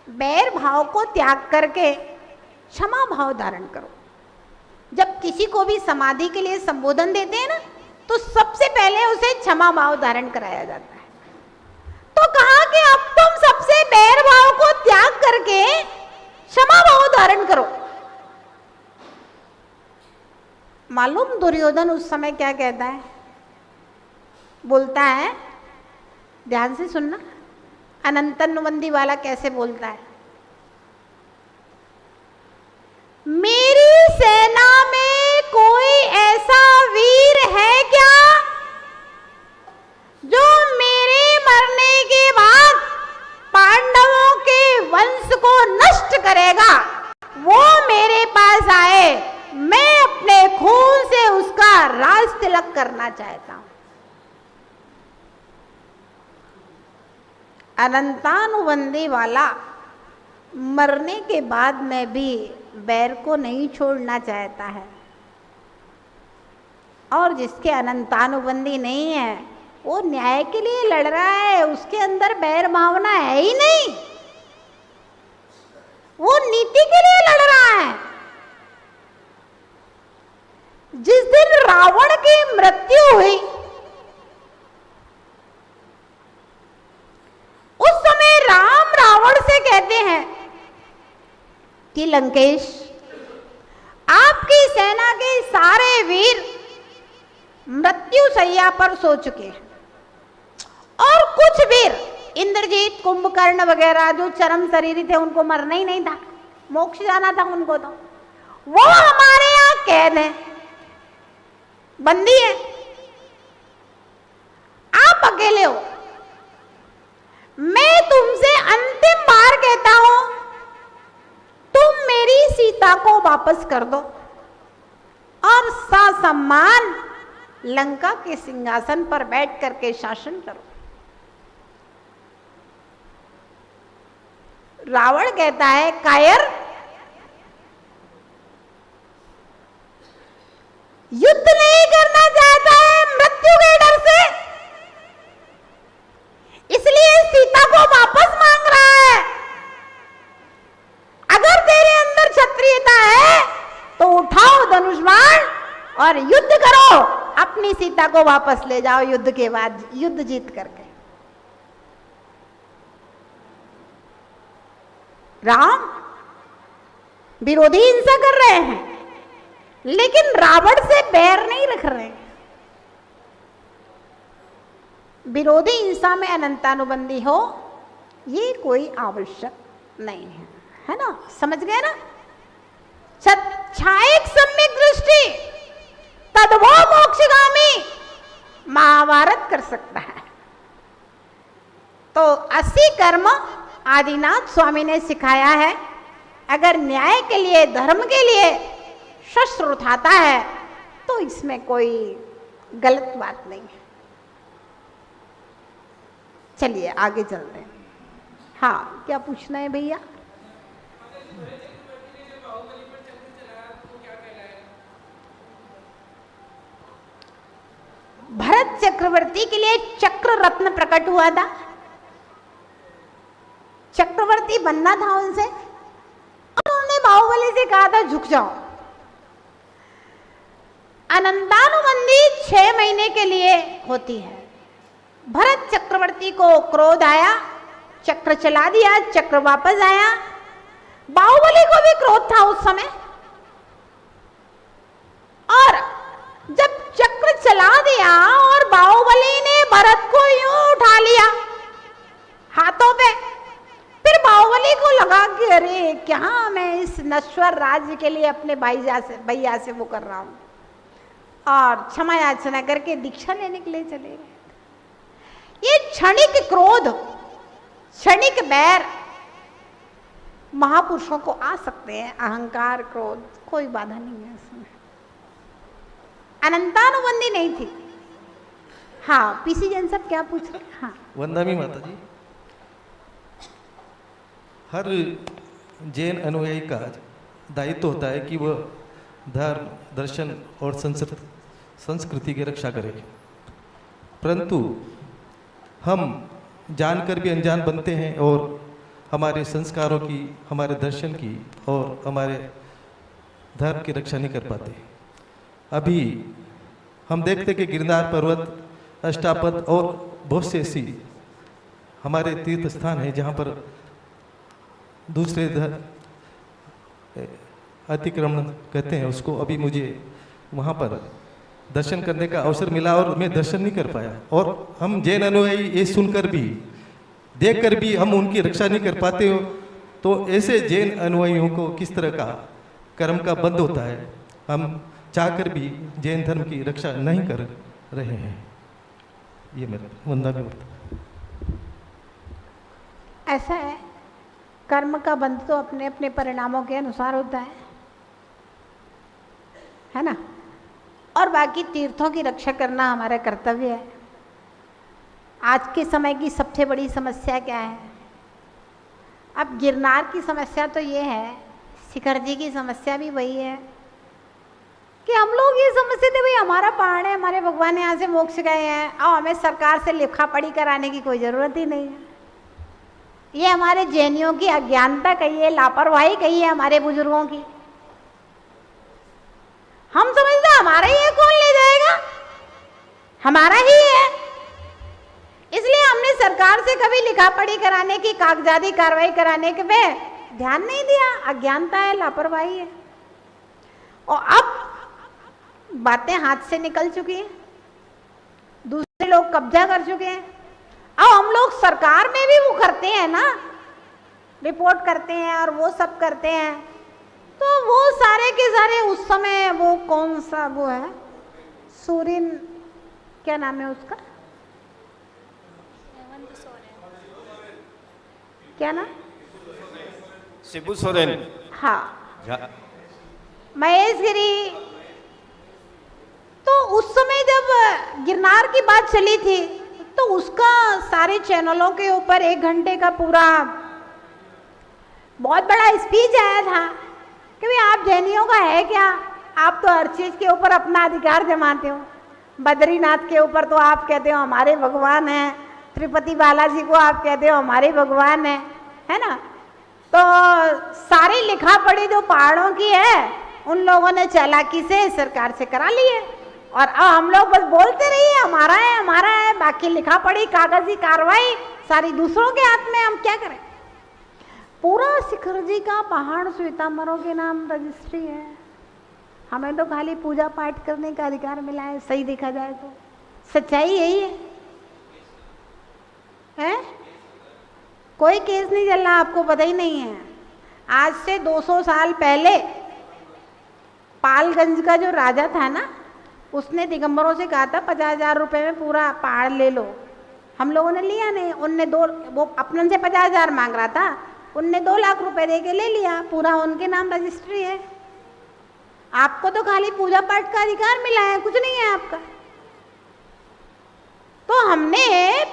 बैर भाव को त्याग करके क्षमा भाव धारण करो। जब किसी को भी समाधि के लिए संबोधन देते हैं ना, तो सबसे पहले उसे क्षमा भाव धारण कराया जाता है। तो कहा कि अब तुम सबसे बैर भाव को त्याग करके क्षमा भाव धारण करो। मालूम दुर्योधन उस समय क्या कहता है, बोलता है, ध्यान से सुनना, अनंतानुबंधी वाला कैसे बोलता है। मेरी सेना में कोई ऐसा वीर है क्या जो मेरे मरने के बाद पांडवों के वंश को नष्ट करेगा? वो मेरे पास आए, मैं अपने खून से उसका राज तिलक करना चाहता हूं। अनंतानुबंधी वाला मरने के बाद में भी बैर को नहीं छोड़ना चाहता है, और जिसके अनंतानुबंधी नहीं है वो न्याय के लिए लड़ रहा है, उसके अंदर बैर भावना है ही नहीं, वो नीति के लिए लड़ रहा है। मृत्यु हुई, उस समय राम रावण से कहते हैं कि लंकेश, आपकी सेना के सारे वीर मृत्यु शैया पर सो चुके हैं और कुछ वीर इंद्रजीत, कुंभकर्ण वगैरह जो चरम शरीरी थे उनको मरना ही नहीं था, मोक्ष जाना था उनको, तो वो हमारे यहां कैद है, बंदी है। आप अकेले हो, मैं तुमसे अंतिम बार कहता हूं, तुम मेरी सीता को वापस कर दो और ससम्मान लंका के सिंहासन पर बैठ करके शासन करो। रावण कहता है, कायर, युद्ध नहीं करना चाहता है मृत्यु के डर से, इसलिए सीता को वापस मांग रहा है। अगर तेरे अंदर क्षत्रियता है तो उठाओ धनुष बाण और युद्ध करो, अपनी सीता को वापस ले जाओ युद्ध के बाद, युद्ध जीत करके। राम विरोधी हिंसा कर रहे हैं लेकिन रावण से बैर नहीं रख रहे। विरोधी हिंसा में अनंतानुबंधी हो ये कोई आवश्यक नहीं है, है ना? समझ गए ना? छायक सम्यक दृष्टि तद्भो मोक्षगामी महाभारत कर सकता है। तो 80 कर्म आदिनाथ स्वामी ने सिखाया है। अगर न्याय के लिए, धर्म के लिए शस्त्र उठाता है तो इसमें कोई गलत बात नहीं है। चलिए आगे चलते हैं। हाँ, क्या पूछना है भैया? भरत चक्रवर्ती के लिए चक्र रत्न प्रकट हुआ था, चक्रवर्ती बनना था उनसे, उन्होंने बाहुबली से कहा था झुक जाओ। अनंतानुबंधी 6 महीने के लिए होती है। भरत चक्रवर्ती को क्रोध आया, चक्र चला दिया, चक्र वापस आया। बाहुबली को भी क्रोध था उस समय, और जब चक्र चला दिया और बाहुबली ने भरत को यूं उठा लिया हाथों पे, फिर बाहुबली को लगा कि अरे क्या मैं इस नश्वर राज्य के लिए अपने भैया से वो कर रहा हूं, और क्षमा याचना करके दीक्षा लेने के लिए चले गए। ये क्षणिक क्रोध, क्षणिक बैर महापुरुषों को आ सकते हैं। अहंकार, क्रोध, कोई बाधा नहीं है इसमें। अनंतानुबंधी नहीं थी। हाँ, पीसी जैन सब क्या पूछ रहे? हाँ, वंदनामी माता जी, हर जैन अनुयायी का दायित्व होता है कि वह धर्म, दर्शन और संस्कृति की रक्षा करे, परंतु हम जानकर भी अनजान बनते हैं और हमारे संस्कारों की, हमारे दर्शन की और हमारे धर्म की रक्षा नहीं कर पाते। अभी हम देखते कि गिरनार पर्वत, अष्टापद और बहुत से ऐसी हमारे तीर्थ स्थान हैं जहाँ पर दूसरे अतिक्रमण कहते हैं उसको। अभी मुझे वहाँ पर दर्शन करने का अवसर मिला और मैं दर्शन नहीं कर पाया, और हम जैन अनुयायी ये सुनकर भी, देखकर भी हम उनकी रक्षा नहीं कर पाते हो, तो ऐसे जैन अनुयायियों को किस तरह का कर्म का बंध होता है? हम चाहकर भी जैन धर्म की रक्षा नहीं कर रहे हैं। ये मेरा वंदना भी होता। ऐसा है, कर्म का बंध तो अपने अपने परिणामों के अनुसार होता है ना? और बाकी तीर्थों की रक्षा करना हमारा कर्तव्य है। आज के समय की सबसे बड़ी समस्या क्या है? अब गिरनार की समस्या तो ये है, शिखर जी की समस्या भी वही है कि हम लोग ये समझते थे भाई हमारा पहाड़ है, हमारे भगवान यहाँ से मोक्ष गए हैं और हमें सरकार से लिखा पढ़ी कराने की कोई ज़रूरत ही नहीं है। ये हमारे जैनियों की अज्ञानता कहिए, लापरवाही कहिए हमारे बुजुर्गों की। हम समझते हमारा ये कौन ले जाएगा, हमारा ही है। इसलिए हमने सरकार से कभी लिखा पढ़ी कराने की, कागजाती कार्रवाई कराने के पे ध्यान नहीं दिया। अज्ञानता है, लापरवाही है। और अब बातें हाथ से निकल चुकी हैं, दूसरे लोग कब्जा कर चुके हैं। अब हम लोग सरकार में भी वो करते हैं ना, रिपोर्ट करते हैं और वो सब करते हैं, तो वो सारे के सारे उस समय वो कौन सा वो है, सूरिन, क्या नाम है उसका, क्या नाम, शिबू सोरेन, हाँ, महेश गिरी। तो उस समय जब गिरनार की बात चली थी तो उसका सारे चैनलों के ऊपर 1 घंटे का पूरा बहुत बड़ा स्पीच आया था कि भाई आप जैनियों का है क्या, आप तो हर चीज के ऊपर अपना अधिकार जमाते हो। बद्रीनाथ के ऊपर तो आप कहते हो हमारे भगवान हैं, तिरुपति बालाजी को आप कहते हो हमारे भगवान है ना। तो सारी लिखा पढ़ी जो पहाड़ों की है उन लोगों ने चालाकी से सरकार से करा ली है, और अब हम लोग बस बोलते रहिए हमारा है हमारा है, बाकी लिखा पढ़ी कागजी कार्रवाई सारी दूसरों के हाथ में। हम क्या करें? पूरा शिखर जी का पहाड़ श्वेतांबरों के नाम रजिस्ट्री है, हमें तो खाली पूजा पाठ करने का अधिकार मिला है। सही देखा जाए तो सच्चाई यही है? कोई केस नहीं चल रहा, आपको पता ही नहीं है। आज से 200 साल पहले पालगंज का जो राजा था ना, उसने दिगंबरों से कहा था 50,000 रुपये में पूरा पहाड़ ले लो। हम लोगों ने लिया नहीं, उनने वो अपने से 50,000 मांग रहा था, उनने 2 लाख रुपए दे के ले लिया, पूरा उनके नाम रजिस्ट्री है। आपको तो खाली पूजा पाठ का अधिकार मिला है, कुछ नहीं है आपका। तो हमने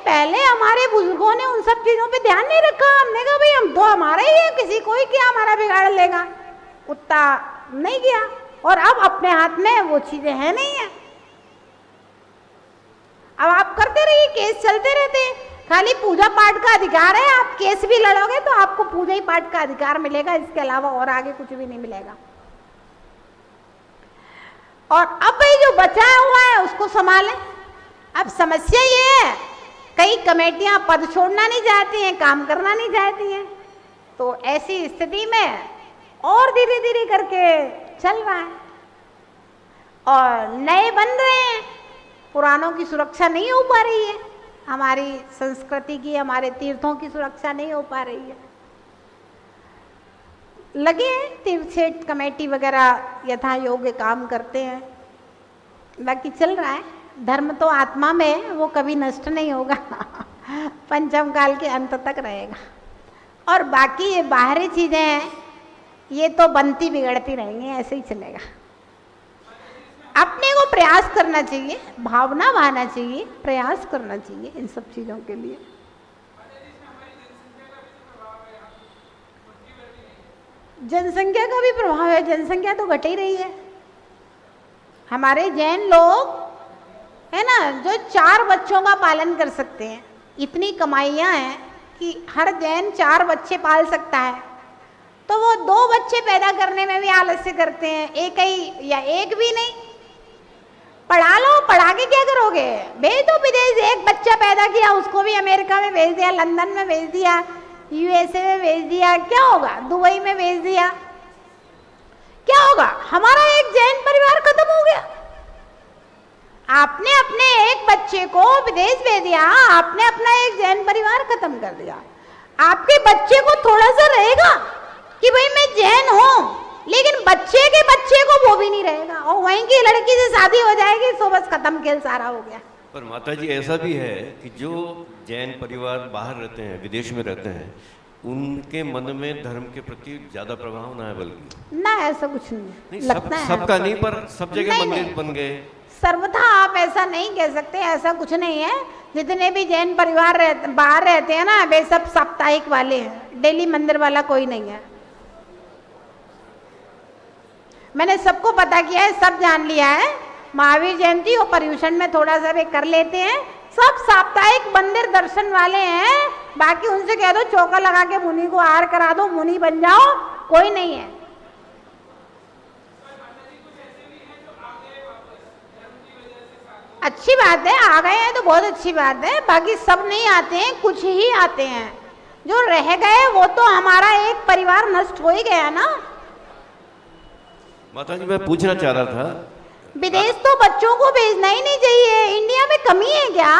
पहले हमारे बुजुर्गों ने उन सब चीजों पे ध्यान नहीं रखा। हमने कहा भाई हम तो हमारा ही है, किसी को ही क्या हमारा बिगाड़ लेगा, उतना नहीं किया। और अब अपने हाथ में वो चीजें हैं नहीं है। अब आप करते रहिए, केस चलते रहते हैं, खाली पूजा पाठ का अधिकार है। आप केस भी लड़ोगे तो आपको पूजा ही पाठ का अधिकार मिलेगा, इसके अलावा और आगे कुछ भी नहीं मिलेगा। और अब भाई जो बचा हुआ है उसको संभालें। अब समस्या ये है, कई कमेटियां पद छोड़ना नहीं चाहती हैं, काम करना नहीं चाहती हैं, तो ऐसी स्थिति में और धीरे धीरे करके चल रहा है और नए बन रहे हैं, पुरानों की सुरक्षा नहीं हो पा रही है, हमारी संस्कृति की, हमारे तीर्थों की सुरक्षा नहीं हो पा रही है। लगे हैं तीर्थ कमेटी वगैरह यथा योग्य काम करते हैं, बाकी चल रहा है। धर्म तो आत्मा में है, वो कभी नष्ट नहीं होगा पंचम काल के अंत तक रहेगा। और बाकी ये बाहरी चीजें हैं, ये तो बनती बिगड़ती रहेंगी, ऐसे ही चलेगा। अपने को प्रयास करना चाहिए, भावना बहाना चाहिए, प्रयास करना चाहिए इन सब चीजों के लिए। जनसंख्या का भी प्रभाव है, जनसंख्या तो घट ही रही है। हमारे जैन लोग है ना, जो 4 बच्चों का पालन कर सकते हैं, इतनी कमाइयां हैं कि हर जैन 4 बच्चे पाल सकता है, तो वो 2 बच्चे पैदा करने में भी आलस्य करते हैं, एक ही या एक भी नहीं। पढ़ा लो, पढ़ा के क्या करोगे? भेज दो विदेश। एक बच्चा पैदा किया, उसको भी अमेरिका में भेज दिया, लंदन में भेज दिया, यूएसए में भेज दिया, क्या होगा? दुबई में भेज दिया, क्या होगा? हमारा एक जैन परिवार खत्म हो गया। आपने अपने एक बच्चे को विदेश भेज दिया, आपने अपना एक जैन परिवार खत्म कर दिया। आपके बच्चे को थोड़ा सा रहेगा कि भाई मैं जैन हूं, लेकिन बच्चे के बच्चे को वो भी नहीं रहेगा, और वहीं की लड़की से शादी हो जाएगी, तो बस खत्म, खेल सारा हो गया। पर माता जी ऐसा भी है कि जो जैन परिवार बाहर रहते हैं, विदेश में रहते हैं, उनके मन में धर्म के प्रति ज्यादा प्रभाव ना है, बल्कि ना, ऐसा कुछ नहीं लगता है। सबका नहीं, पर सब जगह मंदिर बन गए। सर्वथा आप ऐसा नहीं कह सकते, ऐसा कुछ नहीं है। जितने भी जैन परिवार बाहर रहते हैं ना, वे सब साप्ताहिक वाले हैं, डेली मंदिर वाला कोई नहीं है। मैंने सबको पता किया है, सब जान लिया है। महावीर जयंती और पर्यूषण में थोड़ा सा वे कर लेते हैं, सब साप्ताहिक मंदिर दर्शन वाले हैं। बाकी उनसे कह दो चौका लगा के मुनि को आहार करा दो, मुनि बन जाओ, कोई नहीं है। अच्छी बात है, आ गए हैं तो बहुत अच्छी बात है, बाकी सब नहीं आते हैं, कुछ ही आते हैं। जो रह गए वो तो हमारा एक परिवार नष्ट हो ही गया ना। माता जी मैं पूछना चाह रहा था, विदेश तो बच्चों को भेजना ही नहीं चाहिए। इंडिया में कमी है क्या?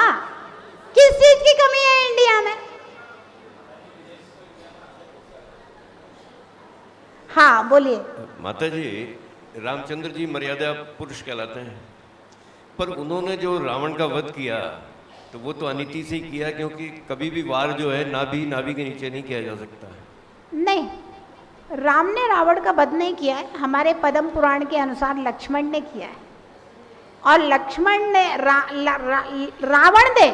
किस चीज की कमी है इंडिया में? हाँ बोलिए। माता जी रामचंद्र जी मर्यादा पुरुष कहलाते हैं, पर उन्होंने जो रावण का वध किया तो वो तो अनीति से ही किया, क्योंकि कभी भी वार जो है नाभि के नीचे नहीं किया जा सकता है। नहीं, राम ने रावण का वध नहीं किया है, हमारे पद्म पुराण के अनुसार लक्ष्मण ने किया है। और लक्ष्मण ने रावण ने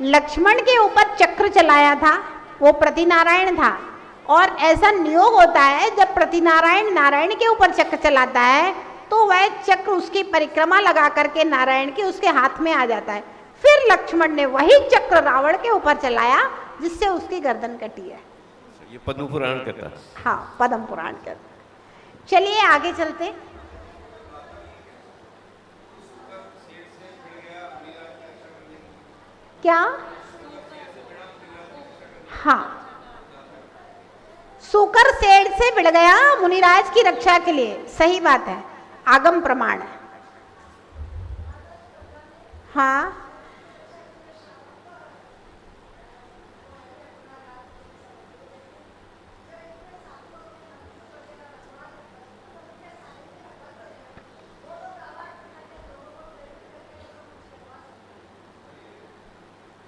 लक्ष्मण के ऊपर चक्र चलाया था, वो प्रतिनारायण था। और ऐसा नियोग होता है जब प्रतिनारायण नारायण के ऊपर चक्र चलाता है तो वह चक्र उसकी परिक्रमा लगा करके नारायण के उसके हाथ में आ जाता है। फिर लक्ष्मण ने वही चक्र रावण के ऊपर चलाया जिससे उसकी गर्दन कटी है। ये पद्म पुराण कहता है। हाँ, पद्म पुराण कहता है। चलिए आगे चलते। क्या? हाँ, सूकर सेठ से भिड़ गया मुनिराज की रक्षा के लिए, सही बात है, आगम प्रमाण है। हाँ,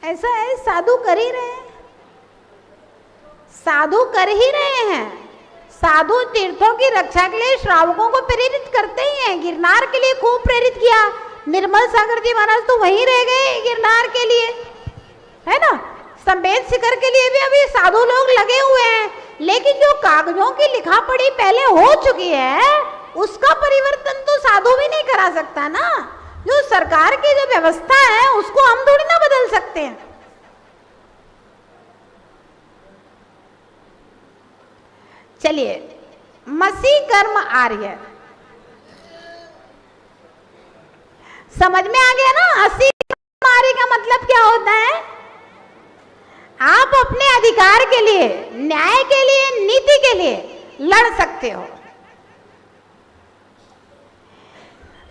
ऐसा है, साधु कर ही रहे हैं, साधु कर ही रहे हैं। साधु तीर्थों की रक्षा के लिए श्रावकों को प्रेरित करते ही हैं। गिरनार के लिए खूब प्रेरित किया। निर्मल सागर जी महाराज तो वहीं रह गए गिरनार के लिए, है ना। संवेद शिखर के लिए भी अभी साधु लोग लगे हुए हैं, लेकिन जो कागजों की लिखा पढ़ी पहले हो चुकी है उसका परिवर्तन तो साधु भी नहीं करा सकता ना। जो सरकार की जो व्यवस्था है उसको हम थोड़ी ना बदल सकते हैं। चलिए, मसी कर्म आर्य समझ में आ गया ना। असी कर्म आर्य का मतलब क्या होता है? आप अपने अधिकार के लिए, न्याय के लिए, नीति के लिए लड़ सकते हो।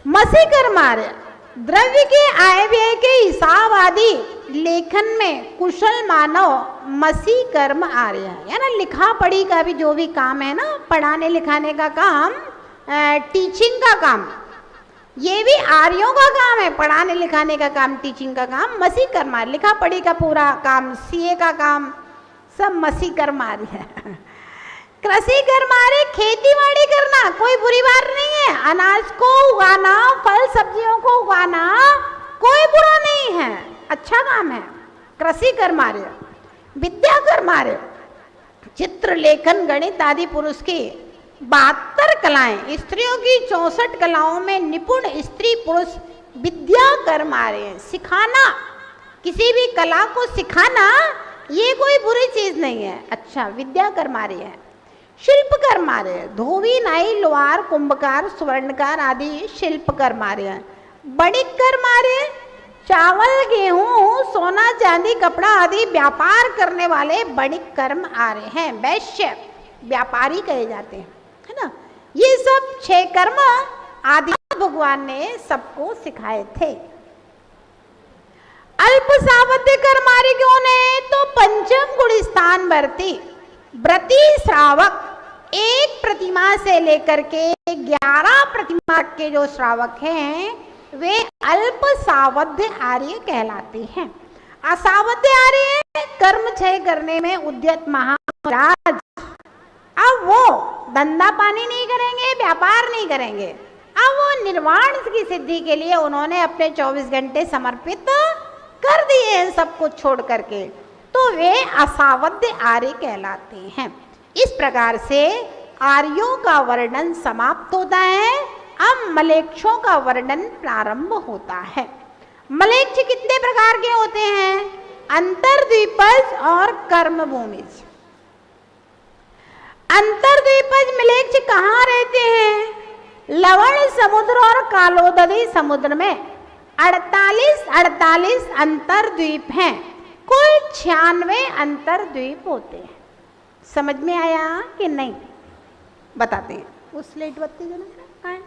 मसी कर्म आर्य द्रव्य के आय व्यय के हिसाब आदि लेखन में कुशल मानव मसी कर्म आर्य है। ना, लिखा पढ़ी का भी जो भी काम है ना, पढ़ाने लिखाने का काम, टीचिंग का काम, ये भी आर्यों का काम है। पढ़ाने लिखाने का काम, टीचिंग का काम मसी कर्म आर्य। लिखा पढ़ी का पूरा काम, सीए का काम, सब मसी कर्म आर्य है। कृषि कर्म आर्य खेती बाड़ी करना कोई बुरी बात नहीं है। अनाज को उगाना, फल सब्जियों को उगाना कोई बुरा नहीं है, अच्छा काम है। कृषि कर्म आर्य। विद्या कर्म आर्य चित्र, लेखन, गणित आदि पुरुष की 72 कलाएं, स्त्रियों की 64 कलाओं में निपुण स्त्री पुरुष विद्या कर्म आर्य। सिखाना, किसी भी कला को सिखाना ये कोई बुरी चीज नहीं है, अच्छा विद्या कर्म आर्य है। शिल्प कर्म आर्य, धोबी, नाई, लोहार, कुंभकार, स्वर्णकार आदि शिल्प कर्म आर्य। बणिक कर्म आर्य चावल, गेहूं, सोना, चांदी, कपड़ा आदि व्यापार करने वाले बणिक कर्म आर्य हैं। वैश्य व्यापारी कहे जाते हैं, है ना। ये सब 6 कर्म आदि भगवान ने सबको सिखाए थे। अल्प सावध्य कर्म आर्य कौन है? तो पंचम गुण स्थान वर्ती व्रती श्रावक, एक प्रतिमा से लेकर के 11 प्रतिमा के जो श्रावक हैं वे अल्प सावध्य आर्य कहलाते हैं। असावध्य आर्य कर्म क्षय करने में उद्यत महाराज। अब वो धंधा पानी नहीं करेंगे, व्यापार नहीं करेंगे, अब वो निर्वाण की सिद्धि के लिए उन्होंने अपने 24 घंटे समर्पित कर दिए हैं सब कुछ छोड़ करके, तो वे असावध्य आर्य कहलाते हैं। इस प्रकार से आर्यों का वर्णन समाप्त होता है। अब मलेच्छों का वर्णन प्रारंभ होता है। मलेच्छ कितने प्रकार के होते हैं? अंतर्द्वीपज और कर्मभूमिज। अंतर्द्वीपज मलेच्छ कहाँ रहते हैं? लवण समुद्र और कालोदरी समुद्र में 48 अंतर्द्वीप हैं, कुल 96 अंतर्द्वीप होते हैं। समझ में आया कि नहीं? बताते हैं। उस स्लेट बत्ती जो ना कहाँ है?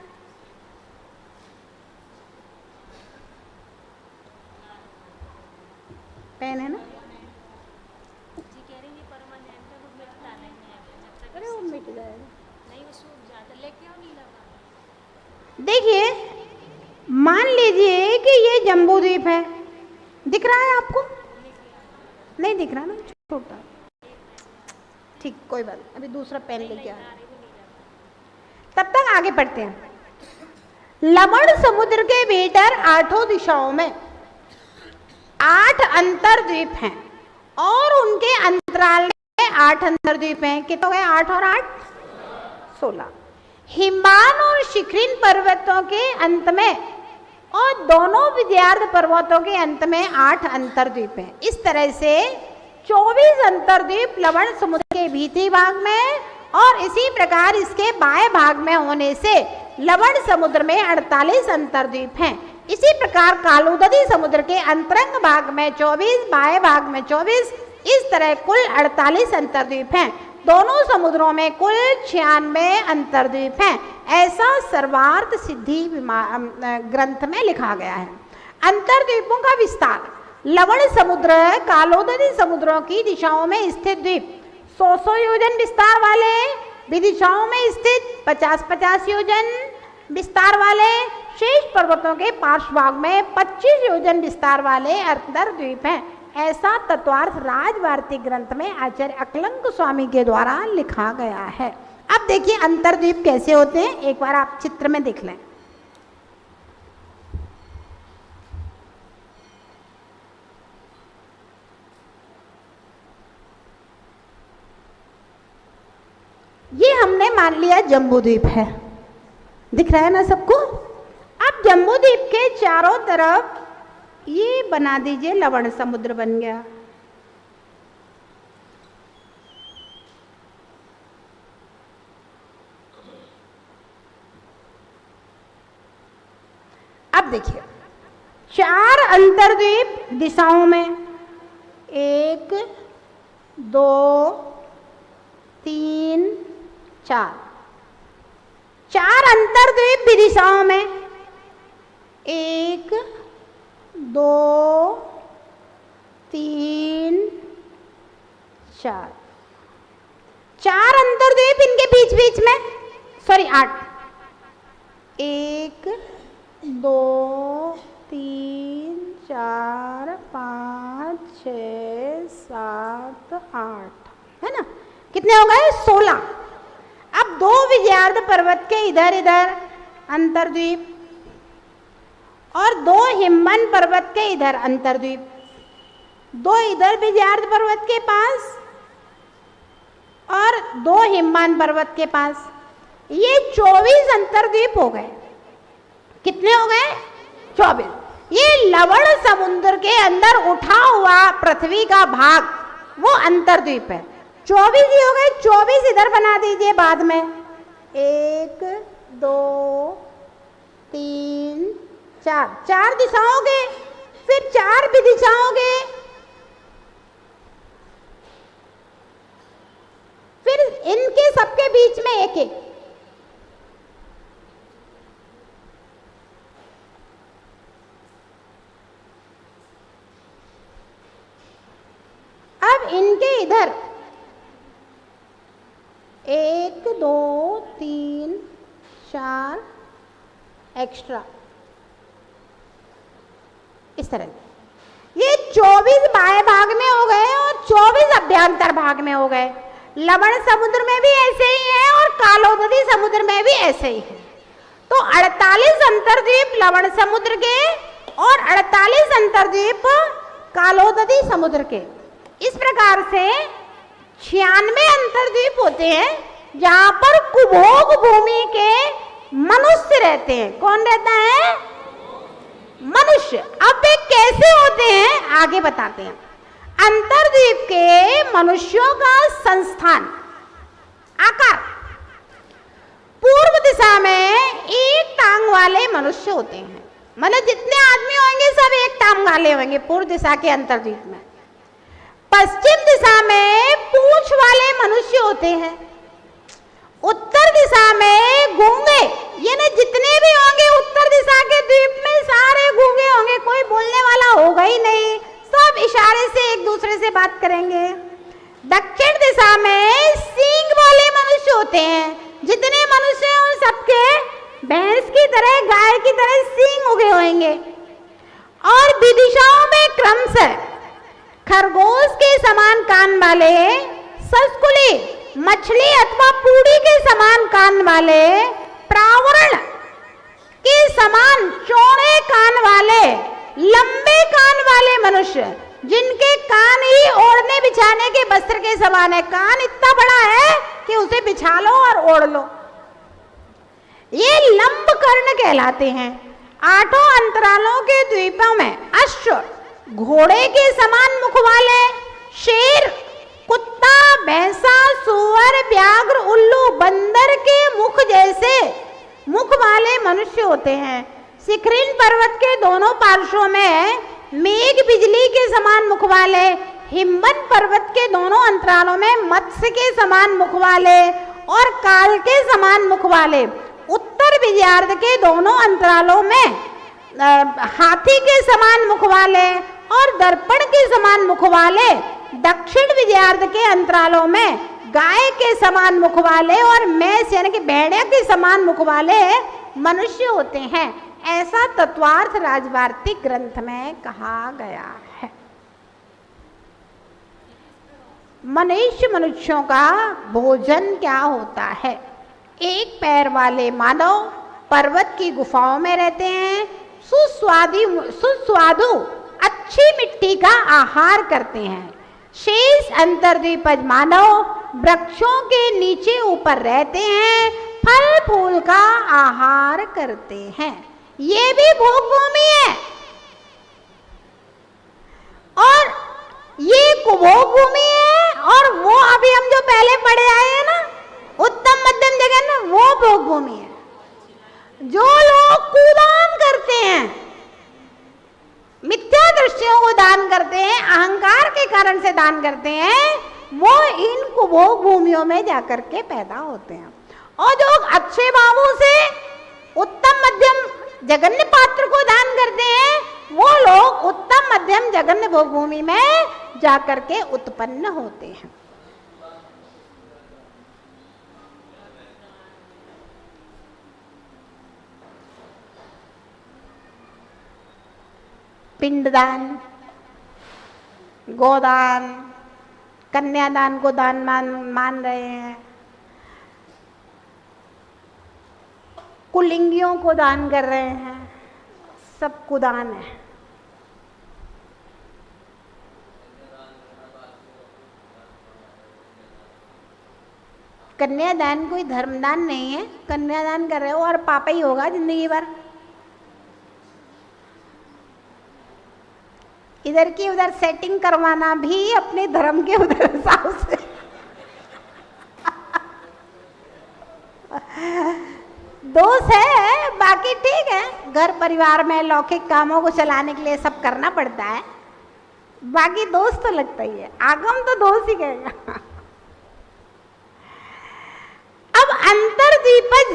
पेन है ना? अरे वो मिट जाएगा। देखिए, मान लीजिए कि ये जम्बू द्वीप है, दिख रहा है आपको? नहीं दिख रहा ना, छोटा। ठीक, कोई बात नहीं, अभी दूसरा पेन लेके आ। तब तक आगे पढ़ते हैं। लवण समुद्र के भीतर 8 दिशाओं में 8 अंतर्द्वीप हैं और उनके अंतराल में 8 अंतर्द्वीप हैं। कितने हो गए? 8 और 8 16। हिमालय और शिखरिन पर्वतों के अंत में और दोनों विद्यार्थ पर्वतों के अंत में 8 अंतर्द्वीप हैं। इस तरह से 24 अंतर्द्वीप लवण समुद्र के भीतरी भाग में और इसी प्रकार इसके बाएं भाग में होने से लवण समुद्र में 48 अंतर्द्वीप हैं। इसी प्रकार कालोदरी समुद्र के अंतरंग भाग में 24, बाएं भाग में 24, इस तरह कुल 48 अंतर्द्वीप हैं। दोनों समुद्रों में कुल 96 अंतर्द्वीप हैं। ऐसा सर्वार्थ सिद्धि ग्रंथ में लिखा गया है। अंतर्द्वीपों का विस्तार। लवण समुद्र कालोदरी समुद्रों की दिशाओं में स्थित द्वीप 100 योजन विस्तार वाले, विदिशाओं में स्थित 50 योजन विस्तार वाले, शेष पर्वतों के पार्श्व भाग में 25 योजन विस्तार वाले अंतर्द्वीप हैं। ऐसा तत्वार्थ राजवार्तिक ग्रंथ में आचार्य अकलंक स्वामी के द्वारा लिखा गया है। अब देखिए अंतर्द्वीप कैसे होते हैं, एक बार आप चित्र में देख लें। ये हमने मान लिया जम्बू द्वीप है, दिख रहा है ना सबको? अब जम्बू द्वीप के चारों तरफ ये बना दीजिए, लवण समुद्र बन गया। अब देखिए 4 अंतर्द्वीप दिशाओं में 1 2 3 4 अंतर्द्वीप दिशाओं में 1 2 3 4 अंतर्द्वीप इनके बीच बीच में, सॉरी 8, 1 2 3 4 5 6 7 8 है ना? कितने हो गए? 16। अब 2 विजयार्ध पर्वत के इधर इधर अंतर्द्वीप और 2 हिमवन पर्वत के इधर अंतर्द्वीप, 2 इधर विजयार्ध पर्वत के पास और 2 हिमवन पर्वत के पास, ये 24 अंतर्द्वीप हो गए। कितने हो गए? 24। ये लवण समुद्र के अंदर उठा हुआ पृथ्वी का भाग वो अंतर्द्वीप है। 24 ही हो गए, 24 इधर बना दीजिए बाद में, 1 2 3 4 दिशाओं के, फिर 4 विदिशाओं के, फिर इनके सबके बीच में 1-1। अब इनके इधर 1 2 3 4 एक्स्ट्रा, इस तरह ये 24 बाएं भाग में हो गए और 24 अभ्यंतर भाग में हो गए। लवण समुद्र में भी ऐसे ही है और कालोदरी समुद्र में भी ऐसे ही है। तो 48 अंतर्द्वीप लवण समुद्र के और 48 अंतर्द्वीप कालोदरी समुद्र के। इस प्रकार से 96 अंतर्द्वीप होते हैं जहां पर कुभोग भूमि के मनुष्य रहते हैं। कौन रहता है? मनुष्य। अब वे कैसे होते हैं आगे बताते हैं। अंतर्द्वीप के मनुष्यों का संस्थान आकार, पूर्व दिशा में 1 टांग वाले मनुष्य होते हैं। माने जितने आदमी होंगे सब एक टांग वाले होंगे पूर्व दिशा के अंतर्द्वीप में। पश्चिम दिशा में पूंछ वाले मनुष्य होते हैं, उत्तर दिशा में गूंगे, यानी जितने भी होंगे उत्तर दिशा के द्वीप में सारे गूंगे होंगे, कोई बोलने वाला होगा ही नहीं, सब इशारे से एक दूसरे से बात करेंगे। दक्षिण दिशा में सींग वाले मनुष्य होते हैं, जितने मनुष्य हैं उन सबके भैंस की तरह गाय की तरह सींग उगे होंगे। और विदिशाओं में क्रमशः खरगोश के समान कान वाले, ससकुली मछली अथवा पूड़ी के समान कान वाले, प्रावरण के समान चौड़े कान वाले, लंबे कान वाले मनुष्य, जिनके कान ही ओढ़ने बिछाने के वस्त्र के समान है। कान इतना बड़ा है कि उसे बिछा लो और ओढ़ लो, ये लंब कर्ण कहलाते हैं। आठों अंतरालों के द्वीपों में अश्व, घोड़े के समान मुख वाले, शेर, कुत्ता, भैंसा, सुअर, व्याघ्र, उल्लू, बंदर के मुख जैसे मुख वाले मनुष्य होते हैं। शिखरिन पर्वत के दोनों पार्श्वों में मेघ बिजली के समान मुख वाले, हिमवन पर्वत के दोनों अंतरालों में मत्स्य के समान मुख वाले और काल के समान मुख वाले, उत्तर विजयार्ध के दोनों अंतरालों में हाथी के समान मुख वाले और दर्पण के समान मुख वाले, दक्षिण विजयार्ध के अंतरालों में गाय के समान मुख वाले और मैंस यानी कि भेड़िया के समान मुख वाले मनुष्य होते हैं। ऐसा तत्वार्थ राजवार्तिक ग्रंथ में कहा गया है। मनुष्यों का भोजन क्या होता है? एक पैर वाले मानव पर्वत की गुफाओं में रहते हैं, सुस्वादु अच्छी मिट्टी का आहार करते हैं। शेष अंतर्द्वीपज मानव वृक्षों के नीचे ऊपर रहते हैं, फल फूल का आहार करते हैं। ये भी भोग भूमि है और ये कुभोग भूमि है। और वो अभी हम जो पहले पढ़े आए हैं ना, उत्तम मध्यम जगन ना, वो भोग भूमि है। जो लोग कुदान करते हैं, मिथ्या दृष्टियों को दान करते हैं, अहंकार के कारण से दान करते हैं, वो इन कुभोग भूमियों में जाकर के पैदा होते हैं। और जो अच्छे भावों से उत्तम मध्यम जगन्य पात्र को दान करते हैं, वो लोग उत्तम मध्यम जगन्य भोग भूमि में जाकर के उत्पन्न होते हैं। पिंडदान, गोदान, कन्यादान को दान मान रहे हैं, कुलिंगियों को दान कर रहे हैं, सब कुदान है। कन्यादान कोई धर्मदान नहीं है, कन्यादान कर रहे हो और पापा ही होगा जिंदगी भर। इधर की उधर सेटिंग करवाना भी अपने धर्म के उधर हिसाब से दोष है, बाकी ठीक है। घर परिवार में लौकिक कामों को चलाने के लिए सब करना पड़ता है, बाकी दोष तो लगता ही है। आगम तो दोष ही कहेगा। अब अंतर्द्वीपज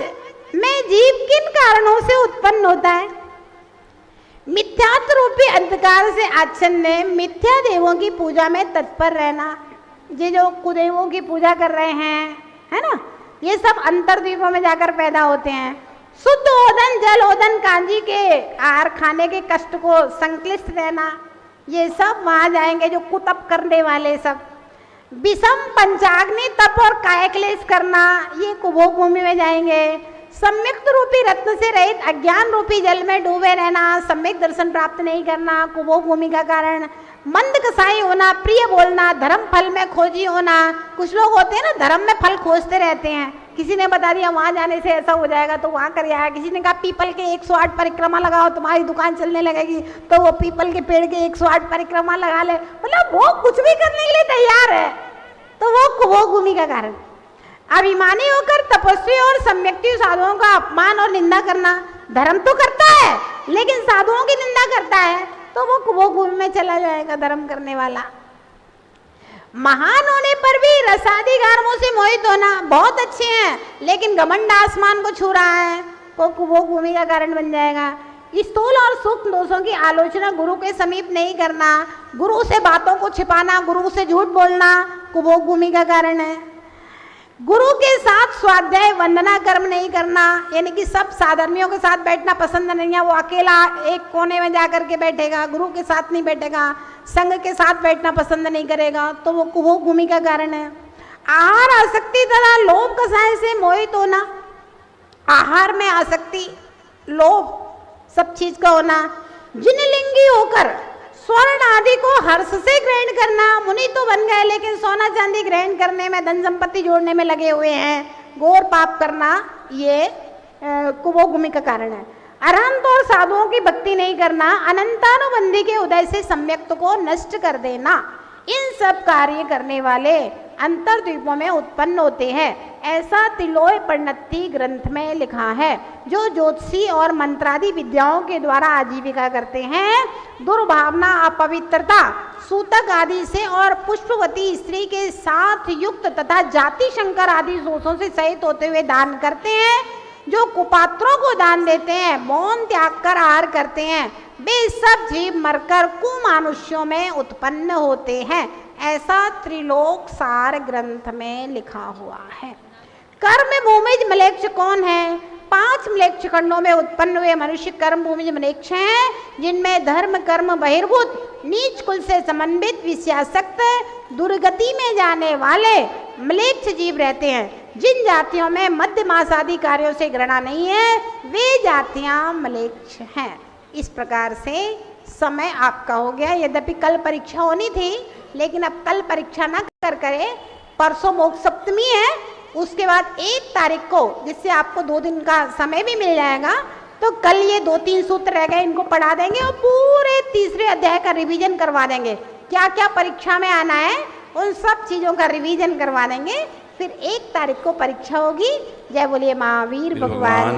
में जीव किन कारणों से उत्पन्न होता है? मिथ्यात्व रूपी अंधकार से आच्छन्न, मिथ्या देवों की पूजा में तत्पर रहना। ये जो कुदेवों की पूजा कर रहे हैं, है ना, ये सब अंतर्द्वीपों में जाकर पैदा होते हैं। शुद्ध ओदन, जल ओदन, कांजी के आहार खाने के कष्ट को संक्लिष्ट रहना, ये सब वहां जाएंगे जो कुतप करने वाले सब। विषम पंचाग्नि तप और कायक्लेश करना, ये कुभोग भूमि में जाएंगे। सम्यक्त रूपी रत्न से रहित अज्ञान रूपी जल में डूबे रहना, सम्यक दर्शन प्राप्त नहीं करना, कुभोग भूमि का कारण। मंद कसाई होना, प्रिय बोलना, धर्म फल में खोजी होना। कुछ लोग होते हैं ना, धर्म में फल खोजते रहते हैं। किसी ने बता दिया वहां जाने से ऐसा हो जाएगा तो वहां कर आया, किसी ने कहा पीपल के 108 परिक्रमा लगाओ तुम्हारी दुकान चलने लगेगी, तो वो पीपल के पेड़ के 108 परिक्रमा लगा ले। मतलब वो कुछ भी करने के लिए तैयार है, तो वो कुभोग भूमि का कारण। अभिमानी होकर तपस्वी और सम्यक्ति साधुओं का अपमान और निंदा करना, धर्म तो करता है लेकिन साधुओं की निंदा करता है तो वो कुबोभूमि में चला जाएगा धर्म करने वाला। महान होने पर भी रसादी कर्मों से मोहित होना बहुत अच्छे हैं, लेकिन घमंड आसमान को छू रहा है वो कुबोभूमि का कारण बन जाएगा। स्थूल और सूक्ष्म दोषों की आलोचना गुरु के समीप नहीं करना, गुरु से बातों को छिपाना, गुरु से झूठ बोलना कुबोभूमि का कारण है। गुरु के साथ स्वाध्याय वंदना कर्म नहीं करना, यानी कि सब साधर्मियों के साथ बैठना पसंद नहीं है, वो अकेला एक कोने में जाकर के बैठेगा, गुरु के साथ नहीं बैठेगा, संघ के साथ बैठना पसंद नहीं करेगा, तो वो कुबोभूमि का कारण है। आहार आसक्ति तथा लोभ कसाय से मोहित होना, आहार में आसक्ति, लोभ, सब चीज का होना, जिनलिंगी होकर स्वर्ण आदि को हर्ष से ग्रहण करना। मुनि तो बन गए लेकिन सोना चांदी ग्रहण करने में, धन संपत्ति जोड़ने में लगे हुए हैं। घोर पाप करना ये कुबोभूमि का कारण है। अरहंत और साधुओं की भक्ति नहीं करना, अनंतानुबंधी के उदय से सम्यक्त को नष्ट कर देना, इन सब कार्य करने वाले अंतर्द्वीपों में उत्पन्न होते हैं, ऐसा तिलोय परिणति ग्रंथ में लिखा है। जो ज्योतिषी और मंत्रादि विद्याओं के द्वारा आजीविका करते हैं, दुर्भावना, अपवित्रता, सूतक आदि से और पुष्पवती स्त्री के साथ युक्त तथा जाति शंकर आदि दोषों से सहित होते हुए दान करते हैं, जो कुपात्रों को दान देते हैं, मौन त्याग कर आहार करते हैं, वे सब जीव मरकर कुमानुष्यों में उत्पन्न होते हैं, ऐसा त्रिलोक सार ग्रंथ में लिखा हुआ है। कर्म भूमिज मलेच्छ कौन है? 5 मलेच्छ खंडों में उत्पन्न हुए मनुष्य कर्म भूमिज मलेच्छ हैं, जिनमें धर्म कर्म बहिर्भूत, नीच कुल से समन्वित, विषयासक्त, दुर्गति में जाने वाले मलेच्छ जीव रहते हैं। जिन जातियों में मध्य मास आदि कार्यों से घृणा नहीं है, वे जातियां मलेच्छ हैं। इस प्रकार से समय आपका हो गया। यद्यपि कल परीक्षा होनी थी, लेकिन अब कल परीक्षा ना करे, परसों मोक्ष सप्तमी है, उसके बाद 1 तारीख को, जिससे आपको 2 दिन का समय भी मिल जाएगा, तो कल ये 2-3 सूत्र रह गए, इनको पढ़ा देंगे और पूरे 3रे अध्याय का रिवीजन करवा देंगे। क्या क्या परीक्षा में आना है उन सब चीज़ों का रिवीजन करवा देंगे। फिर 1 तारीख को परीक्षा होगी। जय बोलिए महावीर भगवान।